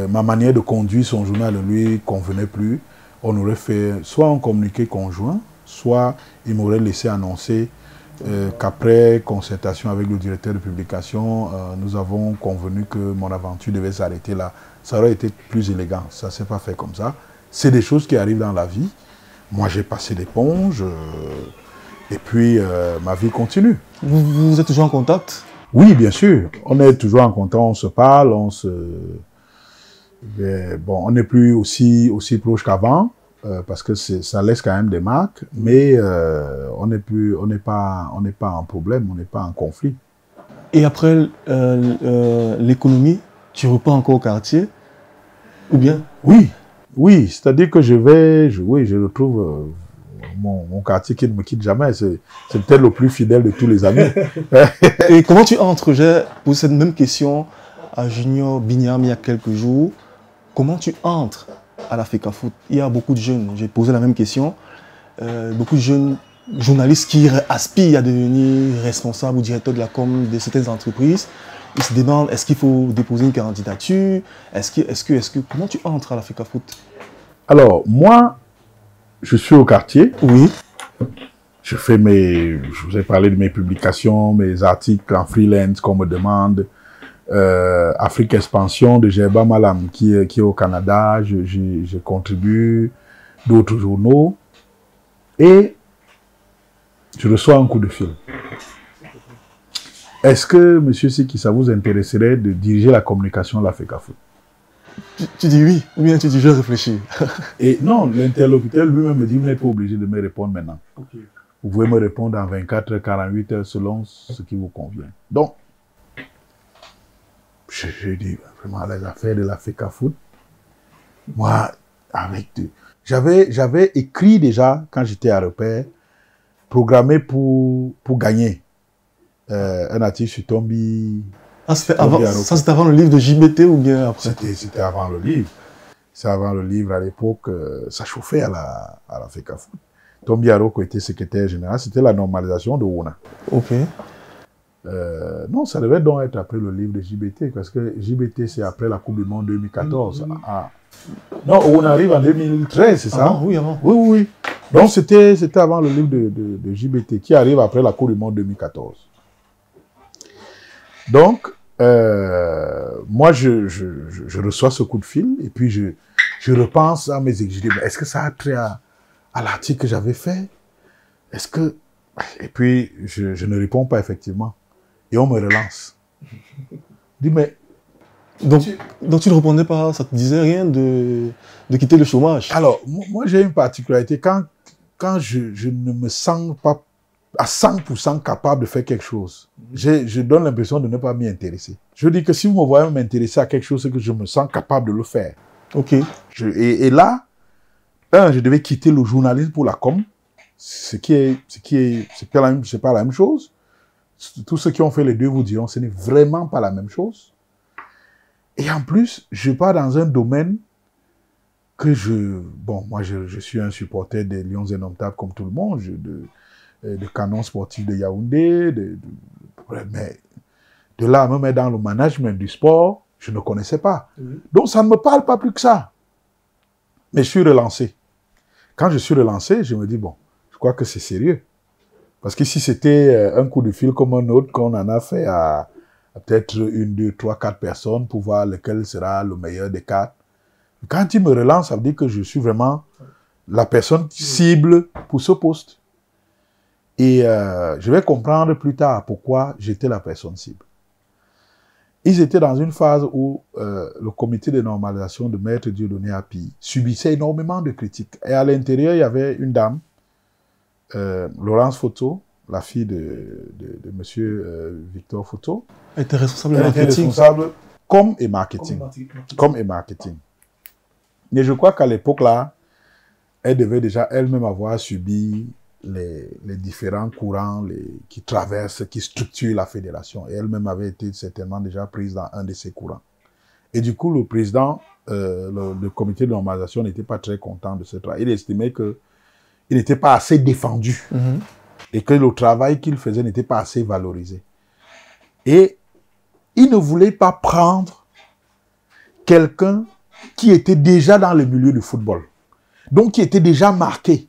Ma manière de conduire son journal ne lui convenait plus. On aurait fait soit un communiqué conjoint, soit il m'aurait laissé annoncer qu'après concertation avec le directeur de publication, nous avons convenu que mon aventure devait s'arrêter là. Ça aurait été plus élégant. Ça ne s'est pas fait comme ça. C'est des choses qui arrivent dans la vie. Moi, j'ai passé l'éponge. Et puis, ma vie continue.
Vous êtes toujours en contact?
Oui, bien sûr. On est toujours en contact, on se parle, bon, on n'est plus aussi proche qu'avant, parce que ça laisse quand même des marques, mais on n'est pas en problème, on n'est pas en conflit.
Et après l'économie, tu repars encore au quartier? Ou bien?
Oui, c'est-à-dire que je retrouve mon quartier qui ne me quitte jamais. C'est peut-être le plus fidèle de tous les amis.
Et comment tu entres? J'ai posé cette même question à Junior Bignam il y a quelques jours. Comment tu entres à la FECAFOOT? Il y a beaucoup de jeunes, j'ai posé la même question, beaucoup de jeunes journalistes qui aspirent à devenir responsables ou directeurs de la com de certaines entreprises. Ils se demandent, est-ce qu'il faut déposer une candidature? Comment tu entres à la FECAFOOT?
Alors, moi, je suis au quartier.
Oui.
Je vous ai parlé de mes publications, mes articles en freelance qu'on me demande. Afrique Expansion de Gerba Malam qui est au Canada, je contribue, d'autres journaux. Et je reçois un coup de fil. Est-ce que, monsieur Siki, ça vous intéresserait de diriger la communication de la FECAFOOT?
Tu dis oui, ou bien tu dis je réfléchis.
Et non, l'interlocuteur lui-même me dit, vous n'êtes pas obligé de me répondre maintenant. Okay. Vous pouvez me répondre en 24 heures, 48 heures, selon ce qui vous convient. Donc, je dis, vraiment, les affaires de la FECAFOOT, moi, j'avais écrit déjà, quand j'étais à Repère, programmé pour gagner un article sur Tombi.
Ah, c'était avant le livre de JBT ou bien après?
C'était avant le livre. C'est avant le livre, à l'époque, ça chauffait à la FECAFOOT. Tombi Aroko était secrétaire général, c'était la normalisation de Ouna.
Ok.
Non, ça devait donc être après le livre de JBT, parce que JBT, c'est après la Coupe du Monde 2014. Non, on arrive en 2013, c'est ça?
Avant, oui, avant.
Oui. Donc, c'était avant le livre de JBT, qui arrive après la Coupe du Monde 2014. Donc, moi, je reçois ce coup de fil, et puis je repense à mes exigences. Est-ce que ça a trait à l'article que j'avais fait? Est-ce que... Et puis, je ne réponds pas, effectivement. Et on me relance. Je dis, mais...
Donc tu ne répondais pas, ça te disait rien de quitter le chômage?
Alors, moi j'ai une particularité. Quand je ne me sens pas à 100% capable de faire quelque chose, je donne l'impression de ne pas m'y intéresser. Je dis que si vous me voyez m'intéresser à quelque chose, c'est que je me sens capable de le faire.
Ok.
Et là, je devais quitter le journalisme pour la com, c'est pas la même chose. Tous ceux qui ont fait les deux vous diront, ce n'est vraiment pas la même chose. Et en plus, je pars dans un domaine que moi je suis un supporter des Lions Indomptables comme tout le monde, de canon sportif de Yaoundé, mais de là à me mettre dans le management du sport, je ne connaissais pas. Donc ça ne me parle pas plus que ça. Mais je suis relancé. Quand je suis relancé, je me dis, bon, je crois que c'est sérieux. Parce que si c'était un coup de fil comme un autre, qu'on en a fait à peut-être 1, 2, 3, 4 personnes pour voir lequel sera le meilleur des 4. Quand il me relance, ça veut dire que je suis vraiment la personne cible pour ce poste. Et je vais comprendre plus tard pourquoi j'étais la personne cible. Ils étaient dans une phase où le comité de normalisation de Maître Dieudonné Api subissait énormément de critiques. Et à l'intérieur, il y avait une dame, Laurence Photo, la fille de monsieur Victor Photo.
Elle était responsable
de marketing. Elle était responsable com et marketing. Com et marketing. Mais je crois qu'à l'époque là, elle devait déjà elle-même avoir subi les différents courants qui traversent, qui structurent la fédération. Et elle-même avait été certainement déjà prise dans un de ces courants. Et du coup, le président, le comité de normalisation n'était pas très content de ce travail. Il estimait qu'il n'était pas assez défendu. Et que le travail qu'il faisait n'était pas assez valorisé. Et il ne voulait pas prendre quelqu'un qui était déjà dans le milieu du football. Donc, qui était déjà marqué.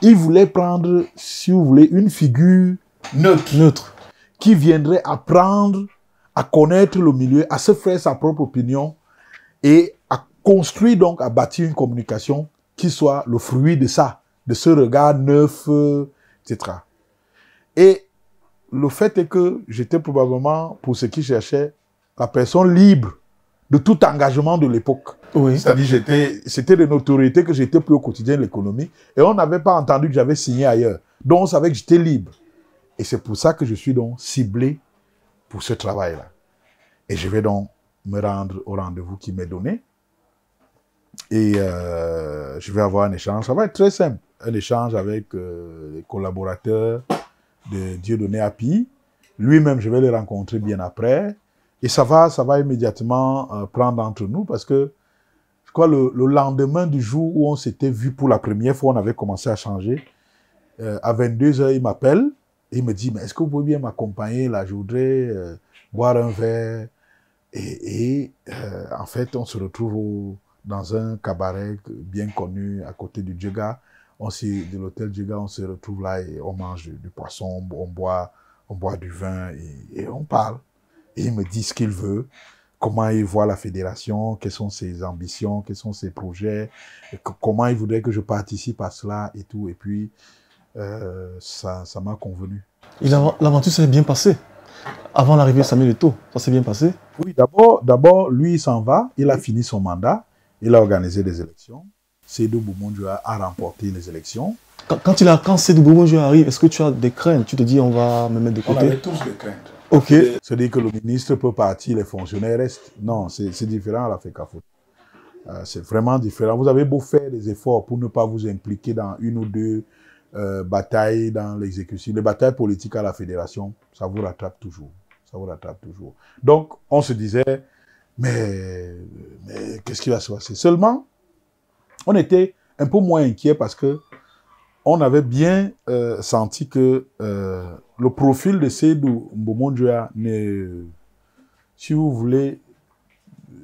Il voulait prendre, si vous voulez, une figure neutre. Qui viendrait apprendre à connaître le milieu, à se faire sa propre opinion et à construire, donc, à bâtir une communication qui soit le fruit de ça, de ce regard neuf, etc. Et le fait est que j'étais probablement, pour ceux qui cherchaient, la personne libre de tout engagement de l'époque.
Oui.
C'est-à-dire, c'était de notoriété que j'étais plus au quotidien de l'économie. Et on n'avait pas entendu que j'avais signé ailleurs. Donc, on savait que j'étais libre. Et c'est pour ça que je suis donc ciblé pour ce travail-là. Et je vais donc me rendre au rendez-vous qui m'est donné. Et je vais avoir un échange. Ça va être très simple. Un échange avec les collaborateurs de Dieudonné Api. Lui-même, je vais le rencontrer bien après. Et ça va immédiatement prendre entre nous parce que, je crois, le lendemain du jour où on s'était vu pour la première fois, on avait commencé à changer. À 22 h, il m'appelle et il me dit, mais est-ce que vous pouvez bien m'accompagner là? Je voudrais boire un verre. Et en fait, on se retrouve dans un cabaret bien connu à côté du Djega. De l'hôtel Djega, on se retrouve là et on mange du poisson, on boit du vin et on parle. Et il me dit ce qu'il veut, comment il voit la fédération, quelles sont ses ambitions, quels sont ses projets, comment il voudrait que je participe à cela et tout. Et puis, ça m'a convenu.
Et l'aventure s'est bien passée. Avant l'arrivée de Samuel Eto'o, ça s'est bien passé?
Oui, d'abord, lui, il s'en va. Il a fini son mandat. Il a organisé des élections. Seydou Boumondjoua a remporté les élections.
Quand Seydou Boumondjoua arrive, est-ce que tu as des craintes? Tu te dis, on va me mettre de côté?
On avait tous des craintes.
Ok.
C'est-à-dire que le ministre peut partir, les fonctionnaires restent. Non, c'est différent à la FECAFOOT. C'est vraiment différent. Vous avez beau faire des efforts pour ne pas vous impliquer dans une ou deux batailles dans l'exécutif. Les batailles politiques à la fédération, ça vous rattrape toujours. Ça vous rattrape toujours. Donc, on se disait, mais qu'est-ce qui va se passer? Seulement, on était un peu moins inquiets parce que on avait bien senti que le profil de Seydou Boumondjoua, si vous voulez,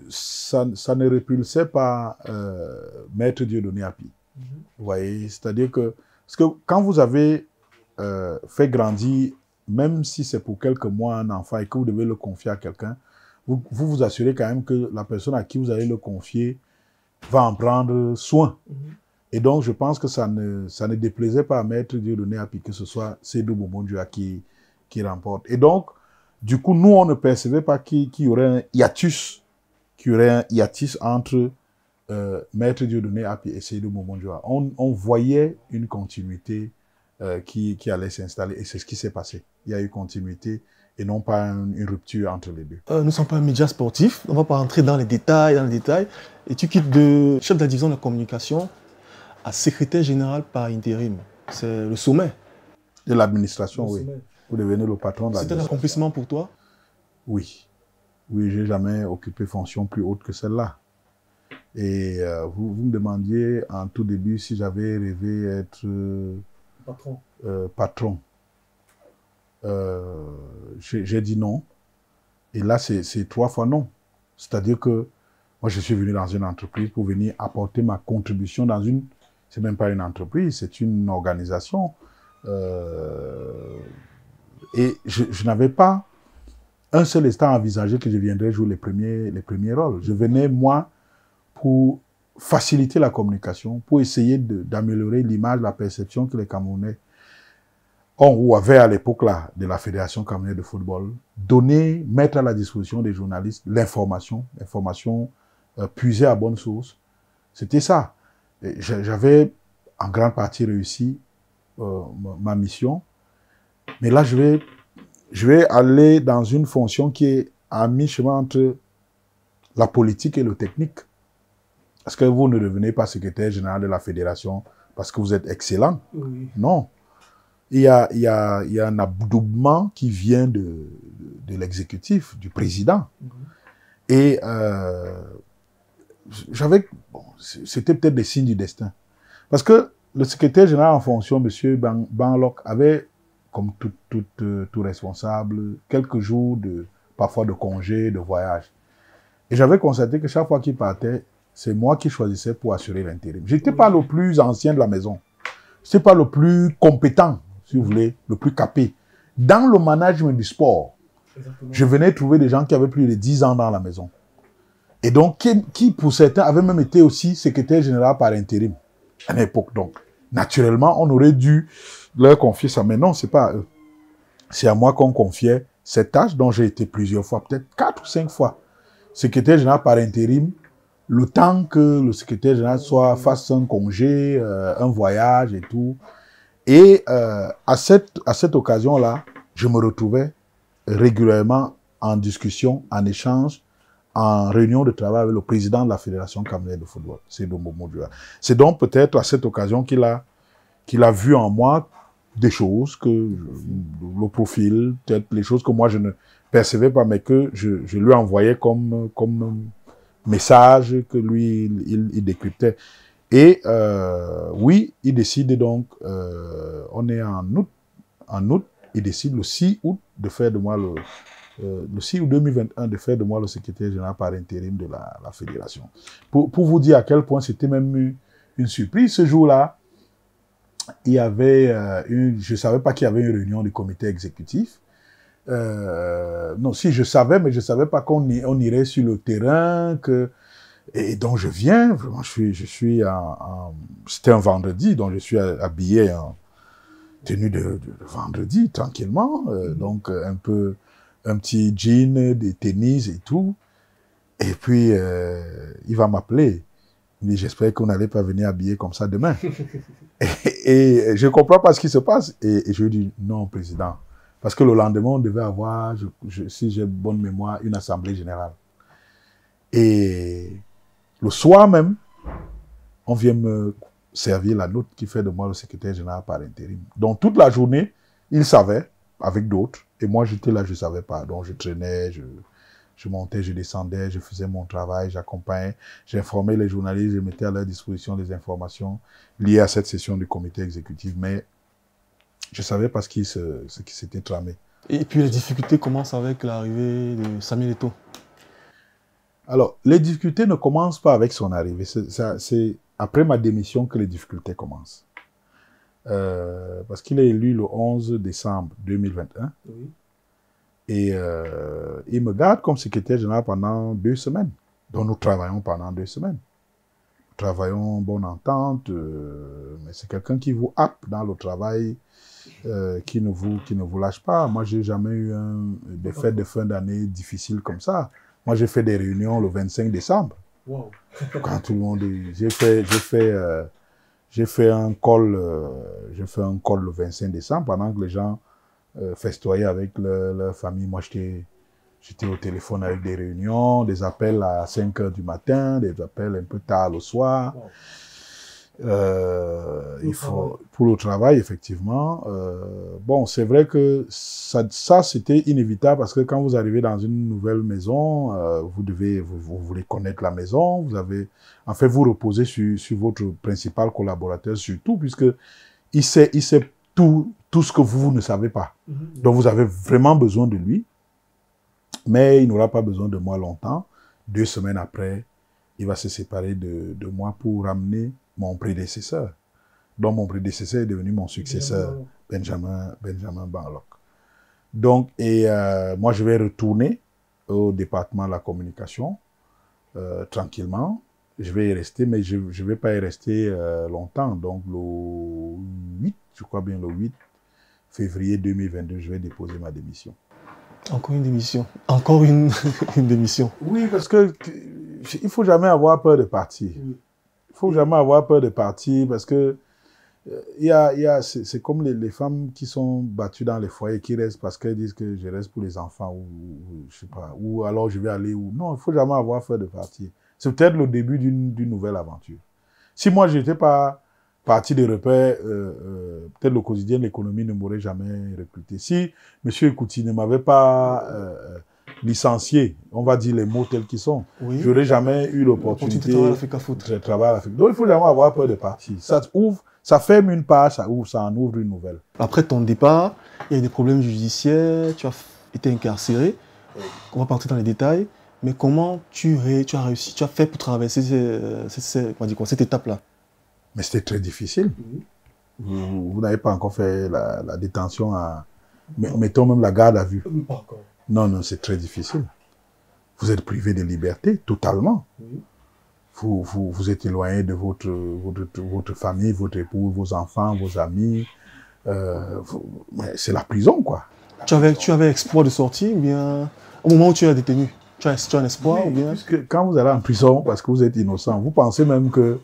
ça ne répulsait pas Maître Dieudonné Api. Vous voyez, c'est-à-dire que, parce que quand vous avez fait grandir, même si c'est pour quelques mois un enfant et que vous devez le confier à quelqu'un, vous assurez quand même que la personne à qui vous allez le confier va en prendre soin. Et donc, je pense que ça ne déplaisait pas à Maître Dieudonné Api que ce soit Seydou Boumondjoua qui remporte. Et donc, du coup, nous, on ne percevait pas qu'il y aurait un hiatus entre Maître Dieudonné Api et Seydou Boumondjoua. On voyait une continuité qui allait s'installer et c'est ce qui s'est passé. Il y a eu continuité et non pas une rupture entre les deux.
Nous ne sommes pas un média sportif, on ne va pas rentrer dans les détails. Et tu quittes de chef de la division de la communication à secrétaire général par intérim. C'est le sommet.
De l'administration, oui. Vous devenez le patron de l'administration.
C'était un accomplissement pour toi?
Oui. Oui, je n'ai jamais occupé fonction plus haute que celle-là. Et vous me demandiez en tout début si j'avais rêvé être patron. J'ai dit non. Et là, c'est 3 fois non. C'est-à-dire que moi, je suis venu dans une entreprise pour venir apporter ma contribution dans une... C'est même pas une entreprise, c'est une organisation. Et je n'avais pas un seul instant envisagé que je viendrais jouer les premiers rôles. Je venais, moi, pour faciliter la communication, pour essayer d'améliorer l'image, la perception que les Camerounais ont ou avaient à l'époque là de la Fédération camerounaise de football, mettre à la disposition des journalistes l'information puisée à bonne source. C'était ça. J'avais en grande partie réussi ma mission, mais là je vais aller dans une fonction qui est à mi-chemin entre la politique et le technique. Est-ce que vous ne devenez pas secrétaire général de la fédération parce que vous êtes excellent? Oui. Non. Il y a un adoubement qui vient de l'exécutif, du président. Et c'était peut-être des signes du destin. Parce que le secrétaire général en fonction, M. Banlok, avait, comme tout responsable, quelques jours parfois de congé, de voyage. Et j'avais constaté que chaque fois qu'il partait, c'est moi qui choisissais pour assurer l'intérim. Je n'étais pas le plus ancien de la maison. Je n'étais pas le plus compétent, si vous voulez, le plus capé. Dans le management du sport, je venais trouver des gens qui avaient plus de 10 ans dans la maison. Et donc, qui pour certains, avaient même été aussi secrétaire général par intérim à l'époque. Donc, naturellement, on aurait dû leur confier ça. Mais non, c'est pas à eux. C'est à moi qu'on confiait cette tâche dont j'ai été plusieurs fois, peut-être 4 ou 5 fois. Secrétaire général par intérim, le temps que le secrétaire général fasse un congé, un voyage et tout. Et à cette occasion-là, je me retrouvais régulièrement en discussion, en échange, en réunion de travail avec le président de la Fédération camerounaise de football, Seydou Boumondjoua. C'est donc peut-être à cette occasion qu'il a vu en moi des choses, le profil, peut-être les choses que moi je ne percevais pas, mais que je lui envoyais comme message que lui, il décryptait. Et oui, il décide donc, on est en août, il décide le 6 août de faire de moi le 6 août 2021 de faire de moi le secrétaire général par intérim de la fédération. Pour vous dire à quel point c'était même une surprise, ce jour-là, il y avait je ne savais pas qu'il y avait une réunion du comité exécutif. Non, si je savais, mais je ne savais pas qu'on irait sur le terrain, et donc je viens, vraiment, je suis c'était un vendredi, donc je suis habillé en tenue de vendredi, tranquillement, donc un petit jean, des tennis et tout, et puis il va m'appeler. Il me dit, j'espère qu'on n'allait pas venir habiller comme ça demain. et je ne comprends pas ce qui se passe. Et je lui dis, non, président. Parce que le lendemain, on devait avoir, si j'ai bonne mémoire, une assemblée générale. Et le soir même, on vient me servir la note qui fait de moi le secrétaire général par intérim. Donc toute la journée, il savait, avec d'autres, et moi j'étais là, je ne savais pas. Donc je traînais, je montais, je descendais, je faisais mon travail, j'accompagnais, j'informais les journalistes, je mettais à leur disposition les informations liées à cette session du comité exécutif, mais je ne savais pas ce qui s'était tramé.
Et puis les difficultés commencent avec l'arrivée de Samuel Eto'o.
Alors, les difficultés ne commencent pas avec son arrivée. C'est après ma démission que les difficultés commencent. Parce qu'il est élu le 11 décembre 2021. Oui. Et il me garde comme secrétaire général pendant 2 semaines. Donc nous travaillons pendant 2 semaines. Nous travaillons en bonne entente. Mais c'est quelqu'un qui vous happe dans le travail, qui ne vous lâche pas. Moi, j'ai jamais eu des fêtes de fin d'année difficiles comme ça. Moi, j'ai fait des réunions le 25 décembre. Wow. Quand tout le monde j'ai fait un call le 25 décembre pendant que les gens festoyaient avec leur famille. Moi, j'étais au téléphone avec des réunions, des appels à 5 h du matin, des appels un peu tard le soir. Wow. Pour le travail, effectivement. Bon, c'est vrai que ça c'était inévitable parce que quand vous arrivez dans une nouvelle maison, vous voulez connaître la maison, vous reposez sur votre principal collaborateur surtout, puisque il sait tout ce que vous ne savez pas. Donc vous avez vraiment besoin de lui, mais il n'aura pas besoin de moi longtemps. 2 semaines après, il va se séparer de moi pour ramener mon prédécesseur. Donc, mon prédécesseur est devenu mon successeur, Benjamin Banlock. Donc, moi, je vais retourner au département de la communication, tranquillement. Je vais y rester, mais je ne vais pas y rester longtemps. Donc, le 8 février 2022, je vais déposer ma démission.
Encore une démission. Encore une démission.
Oui, parce que il ne faut jamais avoir peur de partir. Il ne faut jamais avoir peur de partir parce que c'est comme les femmes qui sont battues dans les foyers, qui restent parce qu'elles disent que je reste pour les enfants ou je sais pas, ou alors je vais aller où. Non, il ne faut jamais avoir peur de partir. C'est peut-être le début d'une nouvelle aventure. Si moi, je n'étais pas parti de repère, peut-être le quotidien de l'économie ne m'aurait jamais recruté. Si M. Ekouti ne m'avait pas licencié, on va dire les mots tels qu'ils sont, oui, je n'aurais jamais eu l'opportunité de travailler à l'Afrique. Donc, il ne faut jamais avoir peur de partir. Ça ferme une page, ça en ouvre une nouvelle.
Après ton départ, il y a eu des problèmes judiciaires, tu as été incarcéré. Oui. On va partir dans les détails. Mais comment tu as réussi, tu as fait pour traverser cette étape-là?
Mais c'était très difficile. Vous n'avez pas encore fait la détention mettons même la garde à vue. Pas encore. Non, c'est très difficile. Vous êtes privé de liberté, totalement. Oui. Vous êtes éloigné de votre famille, votre époux, vos enfants, vos amis. C'est la prison, quoi.
Tu avais espoir de sortir ou bien au moment où tu es détenu, tu as un espoir, oui, ou bien?
Puisque quand vous allez en prison parce que vous êtes innocent, vous pensez même que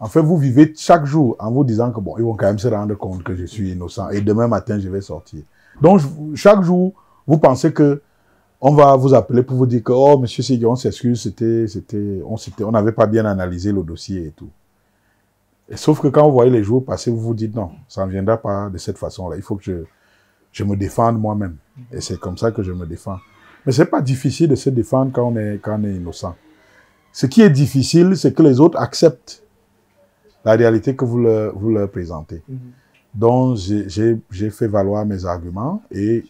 en fait, vous vivez chaque jour en vous disant que bon, ils vont quand même se rendre compte que je suis innocent et demain matin, je vais sortir. Donc, chaque jour, vous pensez que on va vous appeler pour vous dire que, oh, monsieur Ségué, on s'excuse, on n'avait pas bien analysé le dossier et tout. Et sauf que quand vous voyez les jours passer, vous vous dites non, ça ne viendra pas de cette façon-là. Il faut que je me défende moi-même. Et c'est comme ça que je me défends. Mais c'est pas difficile de se défendre quand on est innocent. Ce qui est difficile, c'est que les autres acceptent la réalité que vous leur présentez. Donc, j'ai fait valoir mes arguments et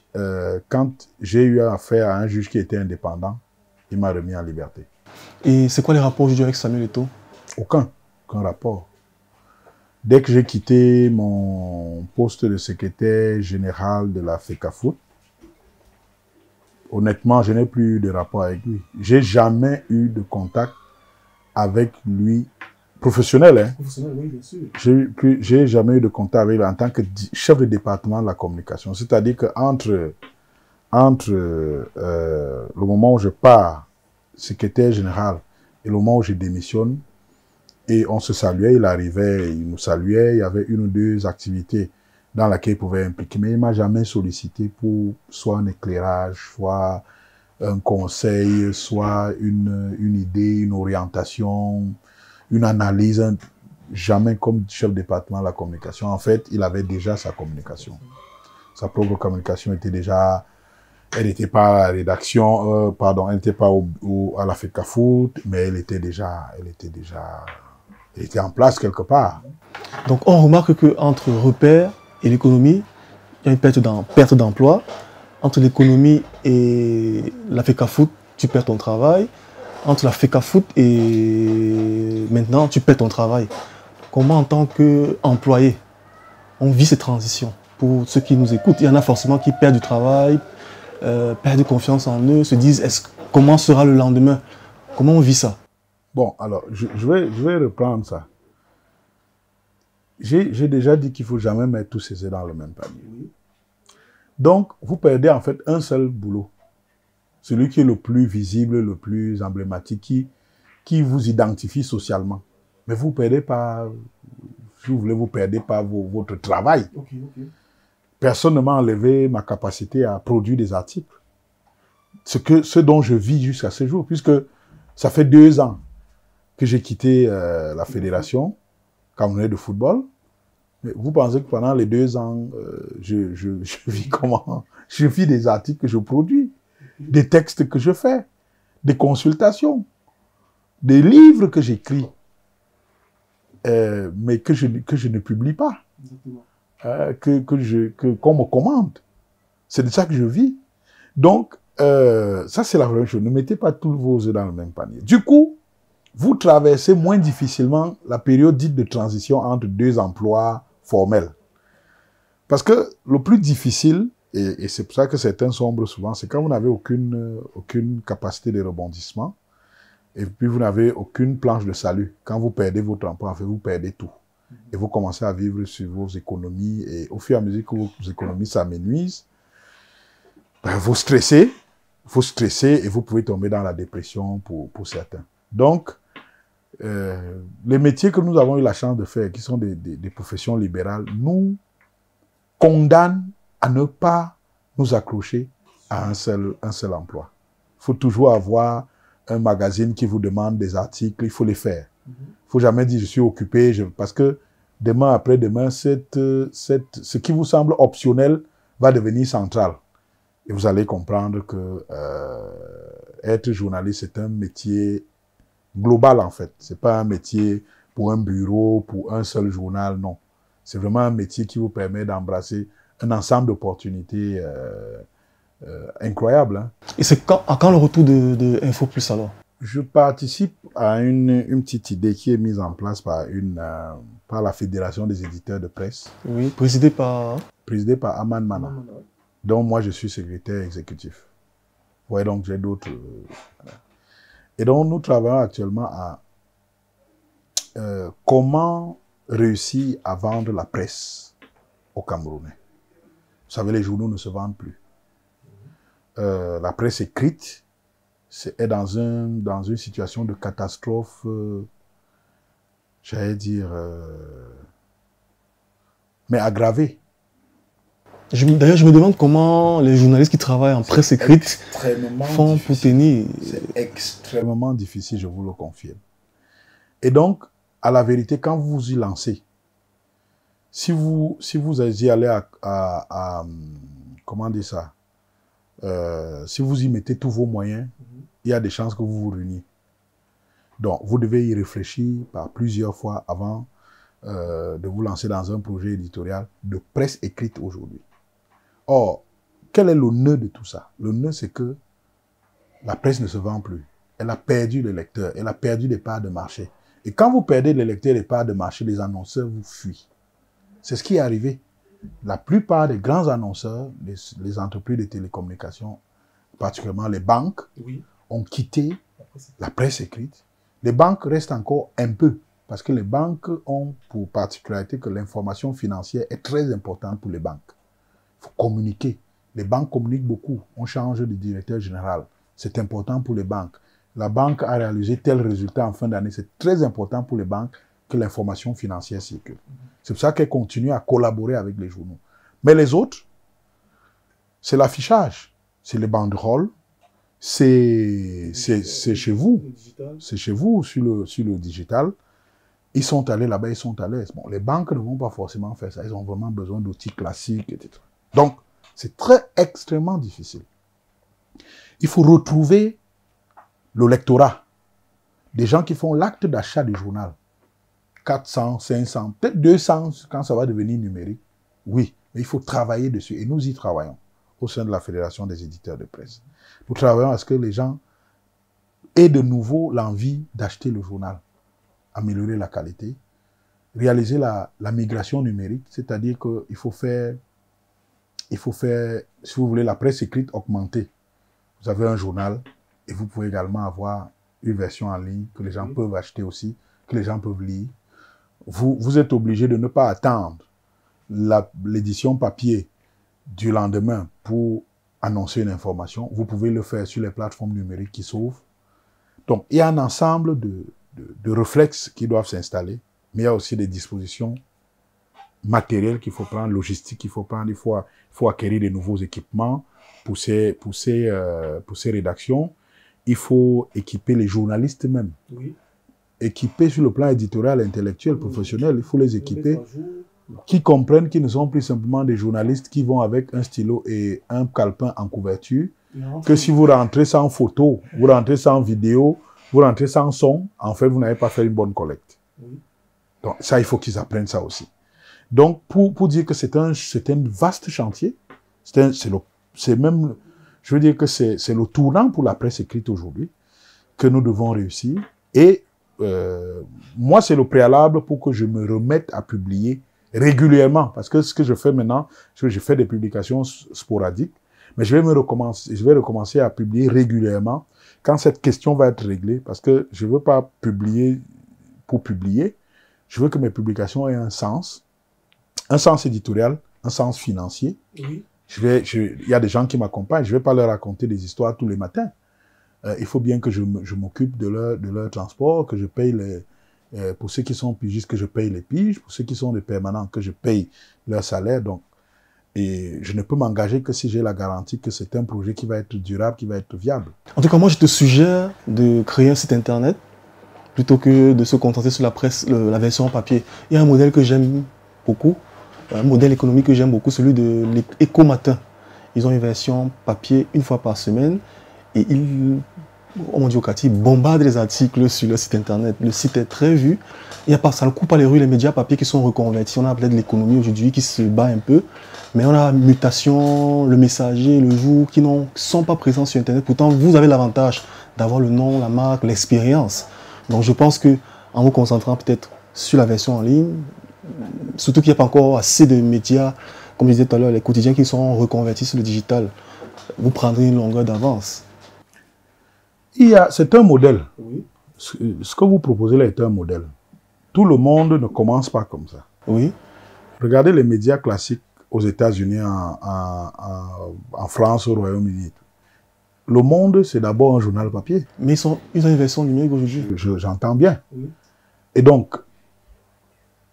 quand j'ai eu affaire à un juge qui était indépendant, il m'a remis en liberté.
Et c'est quoi les rapports aujourd'hui avec Samuel Eto'o?
Aucun rapport. Dès que j'ai quitté mon poste de secrétaire général de la FECAFOOT, honnêtement, je n'ai plus eu de rapport avec lui. J'ai jamais eu de contact avec lui. Professionnel, hein? Professionnel, oui, bien sûr. J'ai jamais eu de contact avec lui en tant que chef de département de la communication. C'est-à-dire qu'entre le moment où je pars secrétaire général et le moment où je démissionne, Et on se saluait, il arrivait, il nous saluait, il y avait une ou deux activités dans lesquelles il pouvait impliquer, mais il ne m'a jamais sollicité pour soit un éclairage, soit un conseil, soit une idée, une orientation, une analyse, jamais comme chef de département de la communication. En fait, il avait déjà sa communication. Sa propre communication était déjà... Elle n'était pas à la rédaction, elle n'était pas à la FECAFOOT, mais elle était en place quelque part.
Donc on remarque qu'entre repères et l'économie, il y a une perte d'emploi. Entre l'économie et la FECAFOOT, tu perds ton travail. Entre la FECAFOOT et maintenant, tu perds ton travail. Comment en tant qu'employé, on vit ces transitions? Pour ceux qui nous écoutent, il y en a forcément qui perdent du travail, perdent confiance en eux, se disent comment sera le lendemain? Comment on vit ça?
Bon, alors, je vais reprendre ça. J'ai déjà dit qu'il ne faut jamais mettre tous ses œufs dans le même panier. Donc, vous perdez en fait un seul boulot. Celui qui est le plus visible, le plus emblématique, qui vous identifie socialement. Mais vous ne perdez pas, si vous voulez, vous ne perdez pas votre travail.
Okay.
Personne ne m'a enlevé ma capacité à produire des articles. Ce dont je vis jusqu'à ce jour, puisque ça fait 2 ans que j'ai quitté la fédération camerounaise de football. Mais vous pensez que pendant les 2 ans, je vis comment? Je vis des articles que je produis, des textes que je fais, des consultations, des livres que j'écris, mais que je ne publie pas. Qu'on me commande. C'est de ça que je vis. Donc, ça c'est la vraie chose. Ne mettez pas tous vos œufs dans le même panier. Du coup, vous traversez moins difficilement la période dite de transition entre 2 emplois formels. Parce que le plus difficile, et c'est pour ça que certains sombrent souvent, c'est quand vous n'avez aucune capacité de rebondissement, et puis vous n'avez aucune planche de salut. Quand vous perdez votre emploi, en fait, vous perdez tout. Et vous commencez à vivre sur vos économies, et au fur et à mesure que vos économies s'amenuisent, vous stressez et vous pouvez tomber dans la dépression pour certains. Donc, les métiers que nous avons eu la chance de faire, qui sont des professions libérales, nous condamnent à ne pas nous accrocher à un seul emploi. Il faut toujours avoir un magazine qui vous demande des articles, il faut les faire. Il ne faut jamais dire je suis occupé, parce que demain, après-demain, ce qui vous semble optionnel va devenir central. Et vous allez comprendre que être journaliste, c'est un métier global en fait. Ce n'est pas un métier pour un bureau, pour un seul journal, non. C'est vraiment un métier qui vous permet d'embrasser un ensemble d'opportunités incroyables. Hein.
Et c'est quand le retour de Info Plus alors?
Je participe à une petite idée qui est mise en place par la Fédération des éditeurs de presse.
Oui, présidée par
Aman Mana. Donc moi je suis secrétaire exécutif. Ouais, donc j'ai d'autres... Et donc nous travaillons actuellement à comment réussir à vendre la presse aux Camerounais. Vous savez, les journaux ne se vendent plus. La presse écrite est dans une situation de catastrophe, j'allais dire, mais aggravée.
D'ailleurs, je me demande comment les journalistes qui travaillent en presse écrite font pour tenir.
C'est extrêmement difficile, je vous le confirme. Et donc, à la vérité, quand vous vous y lancez, si vous y allez comment dire ça, si vous y mettez tous vos moyens, il y a des chances que vous vous ruiniez. Donc, vous devez y réfléchir par plusieurs fois avant de vous lancer dans un projet éditorial de presse écrite aujourd'hui. Or, quel est le nœud de tout ça? Le nœud, c'est que la presse ne se vend plus. Elle a perdu les lecteurs, elle a perdu des parts de marché. Et quand vous perdez les lecteurs et les parts de marché, les annonceurs vous fuient. C'est ce qui est arrivé. La plupart des grands annonceurs, les entreprises de télécommunications, particulièrement les banques, ont quitté la presse écrite. Les banques restent encore un peu, parce que les banques ont pour particularité que l'information financière est très importante pour les banques. Il faut communiquer. Les banques communiquent beaucoup. On change de directeur général. C'est important pour les banques. la banque a réalisé tel résultat en fin d'année. C'est très important pour les banques que l'information financière circule. C'est pour ça qu'elles continuent à collaborer avec les journaux. Mais les autres, c'est l'affichage, c'est les banderoles, c'est chez vous. C'est chez vous, sur le digital. Ils sont allés là-bas, ils sont à l'aise. Bon, les banques ne vont pas forcément faire ça. Ils ont vraiment besoin d'outils classiques, etc. Donc, c'est extrêmement difficile. Il faut retrouver le lectorat. Des gens qui font l'acte d'achat du journal. 400, 500, peut-être 200 quand ça va devenir numérique. Oui, mais il faut travailler dessus. Et nous y travaillons au sein de la Fédération des éditeurs de presse. Nous travaillons à ce que les gens aient de nouveau l'envie d'acheter le journal. Améliorer la qualité, réaliser la migration numérique, c'est-à-dire qu'il faut faire, si vous voulez, la presse écrite augmentée. Vous avez un journal et vous pouvez également avoir une version en ligne que les gens peuvent acheter aussi, que les gens peuvent lire. Vous êtes obligé de ne pas attendre l'édition papier du lendemain pour annoncer une information. Vous pouvez le faire sur les plateformes numériques qui s'ouvrent. Donc, il y a un ensemble de réflexes qui doivent s'installer, mais il y a aussi des dispositions matérielles qu'il faut prendre, logistiques qu'il faut prendre. Il faut acquérir de nouveaux équipements pour ces rédactions. Il faut équiper les journalistes même. Oui. Équiper sur le plan éditorial, intellectuel, professionnel, il faut les équiper, qui comprennent qu'ils ne sont plus simplement des journalistes qui vont avec un stylo et un calepin en couverture, que si vous rentrez sans photo, vous rentrez sans vidéo, vous rentrez sans son, en fait, vous n'avez pas fait une bonne collecte. Oui. Donc, ça, il faut qu'ils apprennent ça aussi. Donc, pour dire que c'est un vaste chantier, c'est même, je veux dire que c'est le tournant pour la presse écrite aujourd'hui, que nous devons réussir. Et moi, c'est le préalable pour que je me remette à publier régulièrement. Parce que ce que je fais maintenant, je fais des publications sporadiques, mais je vais recommencer à publier régulièrement quand cette question va être réglée, parce que je ne veux pas publier pour publier, je veux que mes publications aient un sens éditorial, un sens financier. Oui. Il y a des gens qui m'accompagnent, je ne vais pas leur raconter des histoires tous les matins. Il faut bien que je m'occupe de leur transport, que je paye pour ceux qui sont pigistes, que je paye les piges, pour ceux qui sont des permanents, que je paye leur salaire. Donc, et je ne peux m'engager que si j'ai la garantie que c'est un projet qui va être durable, qui va être viable.
En tout cas, moi, je te suggère de créer un site internet plutôt que de se contenter sur la presse, la version en papier. Il y a un modèle que j'aime beaucoup, un modèle économique que j'aime beaucoup, celui de l'Éco-Matin. Ils ont une version papier une fois par semaine et ils bombardent les articles sur le site internet. Le site est très vu. Il y a pas, ça ne coupe pas les rues, les médias papier qui sont reconvertis. On a peut-être l'économie aujourd'hui qui se bat un peu. Mais on a Mutation, Le Messager, Le Jour, qui ne sont pas présents sur Internet. Pourtant, vous avez l'avantage d'avoir le nom, la marque, l'expérience. Donc, je pense qu'en vous concentrant peut-être sur la version en ligne, surtout qu'il n'y a pas encore assez de médias, comme je disais tout à l'heure, les quotidiens qui sont reconvertis sur le digital, vous prendrez une longueur d'avance.
C'est un modèle. Oui. Ce que vous proposez là est un modèle. Tout le monde ne commence pas comme ça. Oui. Regardez les médias classiques aux États-Unis, en France, au Royaume-Uni. Le Monde, c'est d'abord un journal papier.
Mais ils ont une version numérique aujourd'hui.
J'entends bien. Oui. Et donc,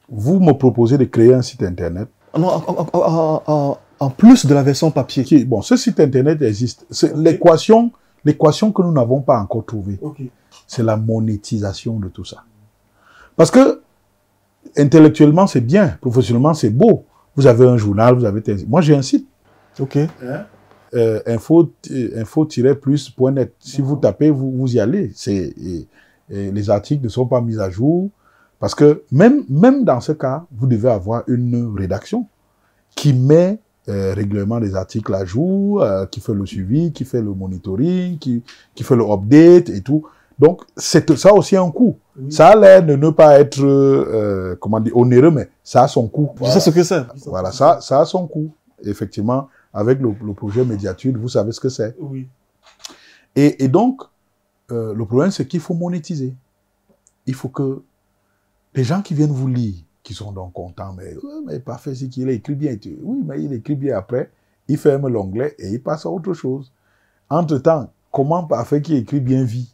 vous me proposez de créer un site internet.
Non, en plus de la version papier.
Bon, ce site internet existe. C'est l'équation que nous n'avons pas encore trouvée. Okay. C'est la monétisation de tout ça. Parce que, intellectuellement, c'est bien. Professionnellement, c'est beau. Vous avez un journal, vous avez... Moi, j'ai un site.
OK.
info-plus.net. Si vous tapez, vous y allez. Les articles ne sont pas mis à jour. Parce que même dans ce cas, vous devez avoir une rédaction qui met régulièrement des articles à jour, qui fait le suivi, qui fait le monitoring, qui fait le update et tout. Donc, ça a aussi un coût. Oui. Ça a l'air de ne pas être, onéreux, mais ça a son coût.
Voilà. Je sais ce que c'est.
Voilà, ça a son coût. Effectivement, avec le projet Médiatude, vous savez ce que c'est. Oui. Et donc, le problème, c'est qu'il faut monétiser. Il faut que les gens qui viennent vous lire, qui sont donc contents, mais parfait, c'est qu'il écrit bien. Oui, mais il écrit bien après, il ferme l'onglet et il passe à autre chose. Entre-temps, comment parfait qui écrit bien vit?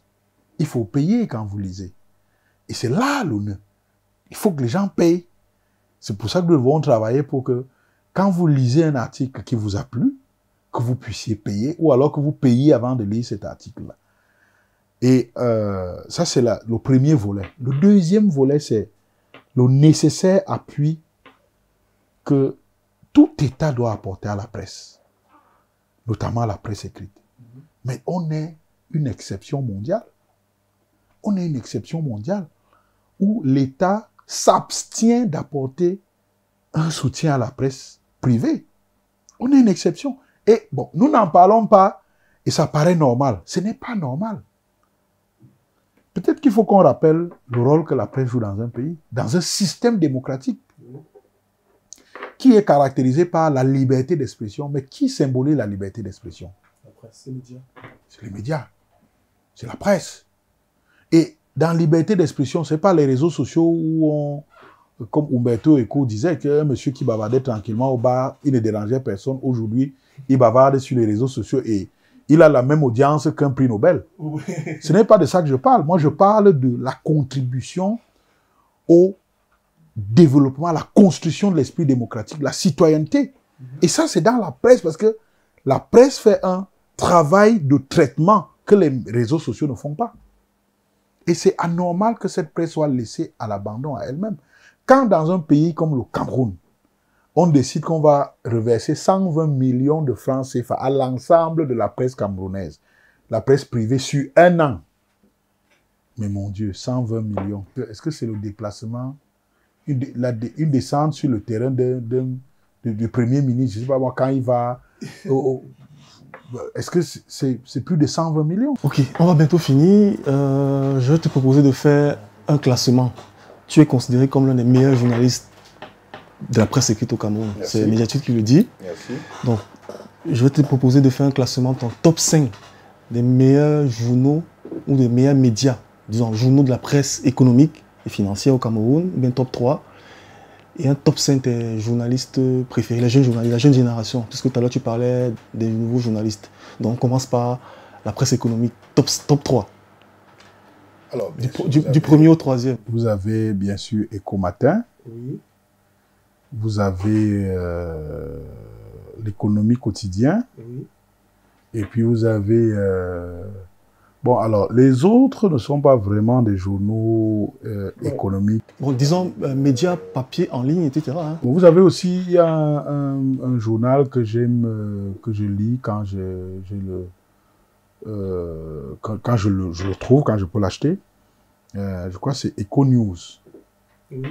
Il faut payer quand vous lisez. Et c'est là l'honneur. Il faut que les gens payent. C'est pour ça que nous devons travailler pour que, quand vous lisez un article qui vous a plu, que vous puissiez payer, ou alors que vous payiez avant de lire cet article-là. Et ça, c'est le premier volet. Le deuxième volet, c'est le nécessaire appui que tout État doit apporter à la presse, notamment à la presse écrite. Mais on est une exception mondiale. On est une exception mondiale où l'État s'abstient d'apporter un soutien à la presse privée. On est une exception. Et bon, nous n'en parlons pas et ça paraît normal. Ce n'est pas normal. Peut-être qu'il faut qu'on rappelle le rôle que la presse joue dans un pays, dans un système démocratique qui est caractérisé par la liberté d'expression. Mais qui symbolise la liberté d'expression?
La presse, les médias.
C'est les médias. C'est la presse. Et dans liberté d'expression, ce n'est pas les réseaux sociaux où comme Umberto Eco disait, qu'un monsieur qui bavardait tranquillement au bar, il ne dérangeait personne. Aujourd'hui, il bavarde sur les réseaux sociaux et il a la même audience qu'un prix Nobel. Oui. Ce n'est pas de ça que je parle. Moi, je parle de la contribution au développement, à la construction de l'esprit démocratique, la citoyenneté. Et ça, c'est dans la presse, parce que la presse fait un travail de traitement que les réseaux sociaux ne font pas. Et c'est anormal que cette presse soit laissée à l'abandon à elle-même. Quand dans un pays comme le Cameroun, on décide qu'on va reverser 120 millions de francs CFA à l'ensemble de la presse camerounaise, la presse privée sur un an. Mais mon Dieu, 120 millions. Est-ce que c'est le déplacement, une descente sur le terrain du Premier ministre, je ne sais pas moi, quand il va... Est-ce que c'est plus de 120 millions?
Ok, on va bientôt finir. Je vais te proposer de faire un classement. Tu es considéré comme l'un des meilleurs journalistes de la presse écrite au Cameroun. C'est Mediatude qui le dit.
Merci.
Donc, je vais te proposer de faire un classement, ton top 5 des meilleurs journaux ou des meilleurs médias, disons, journaux de la presse économique et financière au Cameroun, ou bien top 3. Et un top 5 des journalistes préférés, les jeunes journalistes, la jeune génération. Puisque tout à l'heure, tu parlais des nouveaux journalistes. Donc, on commence par la presse économique, top 3.
Alors,
du premier au troisième.
Vous avez bien sûr Écho Matin.
Oui.
Vous avez l'économie quotidien.
Oui.
Et puis vous avez... bon, alors, les autres ne sont pas vraiment des journaux économiques.
Bon, disons, médias, papier, en ligne, etc. Hein.
Bon, vous avez aussi un journal que j'aime, que je lis quand quand je le trouve, quand je peux l'acheter. Je crois que c'est Eco News.
Oui.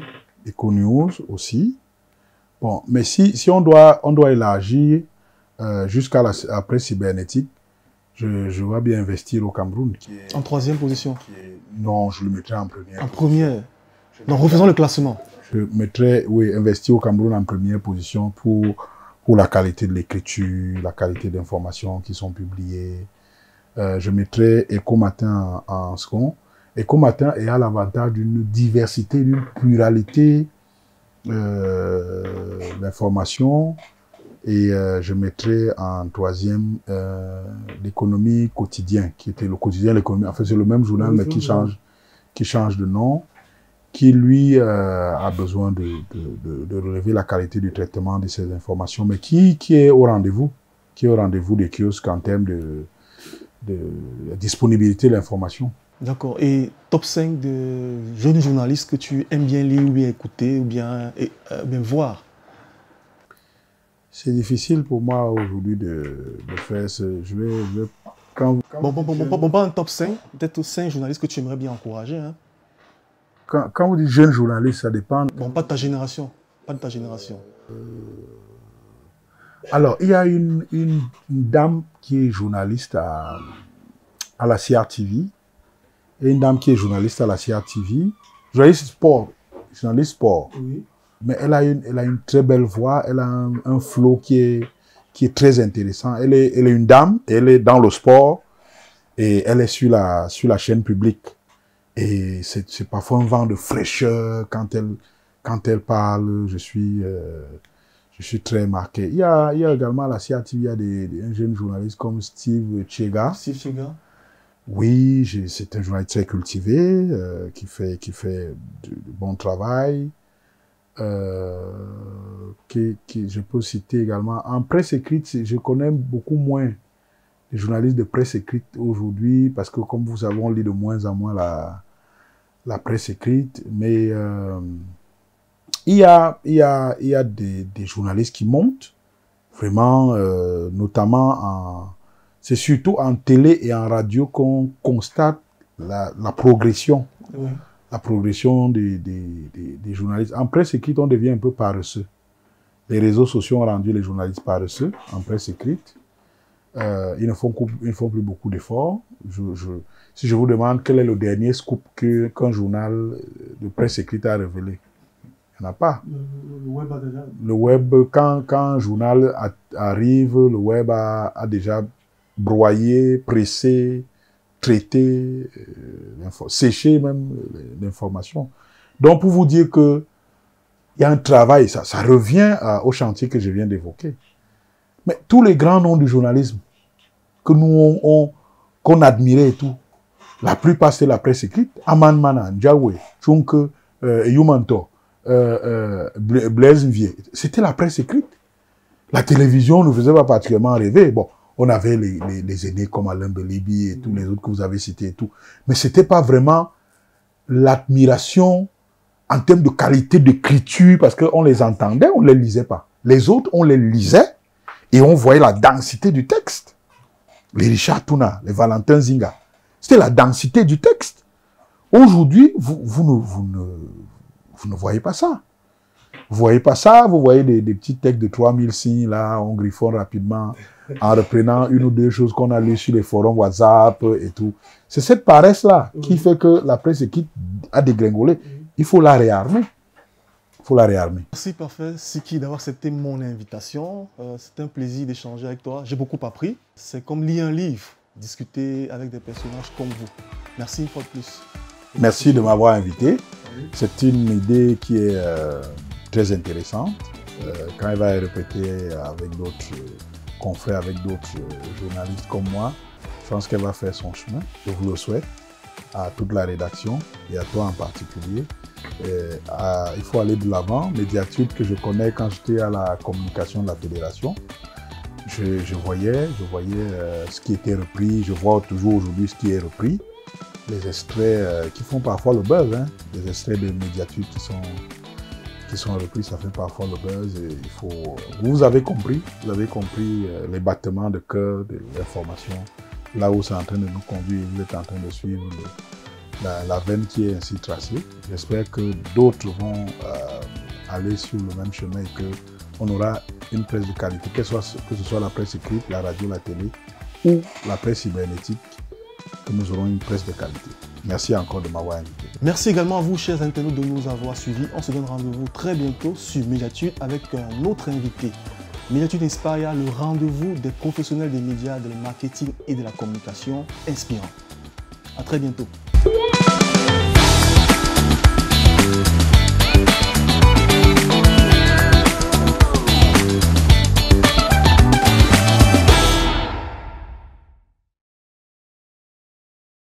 Eco News aussi. Bon, mais si on doit élargir jusqu'à la presse cybernétique, je vais bien investir au Cameroun.
En troisième position.
Non, je le mettrai en première.
En première. Donc, refaisons le classement.
Je mettrai, oui, investir au Cameroun en première position pour la qualité de l'écriture, la qualité d'informations qui sont publiées. Je mettrai Écho Matin en second. Écho Matin a l'avantage d'une diversité, d'une pluralité d'informations. Et je mettrai en troisième l'économie quotidien, qui était le quotidien, l'économie. En fait, c'est le même journal, mais qui change de nom, qui lui a besoin de relever la qualité du traitement de ces informations, mais qui est au rendez-vous, des kiosques en termes de disponibilité de l'information.
D'accord. Et top 5 de jeunes journalistes que tu aimes bien lire ou bien écouter ou bien voir?
C'est difficile pour moi aujourd'hui de faire ce...
Bon, pas un top 5, peut-être 5 journalistes que tu aimerais bien encourager. Hein.
Quand vous dites jeune journaliste, ça dépend...
Bon, pas de ta génération. Pas de ta génération.
Alors, il y a une dame qui est journaliste à la CRTV et une dame qui est journaliste à la CRTV. Journaliste sport. Oui. Mais elle a une très belle voix, elle a un flow qui est très intéressant. Elle est une dame, elle est dans le sport et elle est sur la chaîne publique. Et c'est parfois un vent de fraîcheur quand elle parle. Je suis très marqué. Il y a également à la CRTV, il y a un jeune journaliste comme Steve Chega. Oui, c'est un journaliste très cultivé, qui fait du bon travail. Je peux citer également, en presse écrite, je connais beaucoup moins les journalistes de presse écrite aujourd'hui, parce que comme vous savez, on lit de moins en moins la presse écrite, mais il y a des journalistes qui montent, vraiment, notamment c'est surtout en télé et en radio qu'on constate la progression.
Oui.
La progression des journalistes. En presse écrite, on devient un peu paresseux. Les réseaux sociaux ont rendu les journalistes paresseux en presse écrite. Ils ne font plus beaucoup d'efforts. Si je vous demande quel est le dernier scoop qu'un journal de presse écrite a révélé, il n'y en a pas.
Le web a déjà...
Le web, quand un journal arrive, le web a déjà broyé, pressé, traité, séché même l'information. Donc, pour vous dire que il y a un travail, ça revient au chantier que je viens d'évoquer. Mais tous les grands noms du journalisme que nous qu'on admirait et tout, la plupart c'est la presse écrite. Aman Mana, Ndiawe, Chunke, Yumanto, Blaise Nvier, c'était la presse écrite. La télévision ne faisait pas particulièrement rêver. Bon, on avait les aînés comme Alain Belibi et tous les autres que vous avez cités et tout. Mais c'était pas vraiment l'admiration en termes de qualité d'écriture, parce qu'on les entendait, on les lisait pas. Les autres, on les lisait et on voyait la densité du texte. Les Richard Touna, les Valentin Zinga. C'était la densité du texte. Aujourd'hui, vous ne voyez pas ça. Vous voyez pas ça, vous voyez des petits textes de 3000 signes, là, on griffonne rapidement, en reprenant une ou deux choses qu'on a lues sur les forums WhatsApp et tout. C'est cette paresse-là qui fait que la presse écrite a dégringolé. Il faut la réarmer. Il faut la réarmer.
Merci, parfait, Siki, d'avoir accepté mon invitation. C'est un plaisir d'échanger avec toi. J'ai beaucoup appris. C'est comme lire un livre, discuter avec des personnages comme vous. Merci une fois de plus.
Merci de m'avoir invité. C'est une idée qui est très intéressante. Quand elle va être répétée avec d'autres confrères, avec d'autres journalistes comme moi, je pense qu'elle va faire son chemin. Je vous le souhaite à toute la rédaction et à toi en particulier. Il faut aller de l'avant. Médiatude que je connais quand j'étais à la communication de la fédération, je voyais ce qui était repris. Je vois toujours aujourd'hui ce qui est repris. Les extraits qui font parfois le buzz, hein, les extraits de Médiatude qui sont repris, ça fait parfois le buzz. Et il faut... Vous avez compris les battements de cœur de l'information, là où c'est en train de nous conduire. Vous êtes en train de suivre la veine qui est ainsi tracée. J'espère que d'autres vont aller sur le même chemin et qu'on aura une presse de qualité, que ce soit la presse écrite, la radio, la télé ou la presse cybernétique, que nous aurons une presse de qualité. Merci encore de m'avoir invité.
Merci également à vous, chers internautes, de nous avoir suivis. On se donne rendez-vous très bientôt sur Médiatude avec un autre invité. Médiatude Inspire, le rendez-vous des professionnels des médias, du marketing et de la communication inspirant. À très bientôt.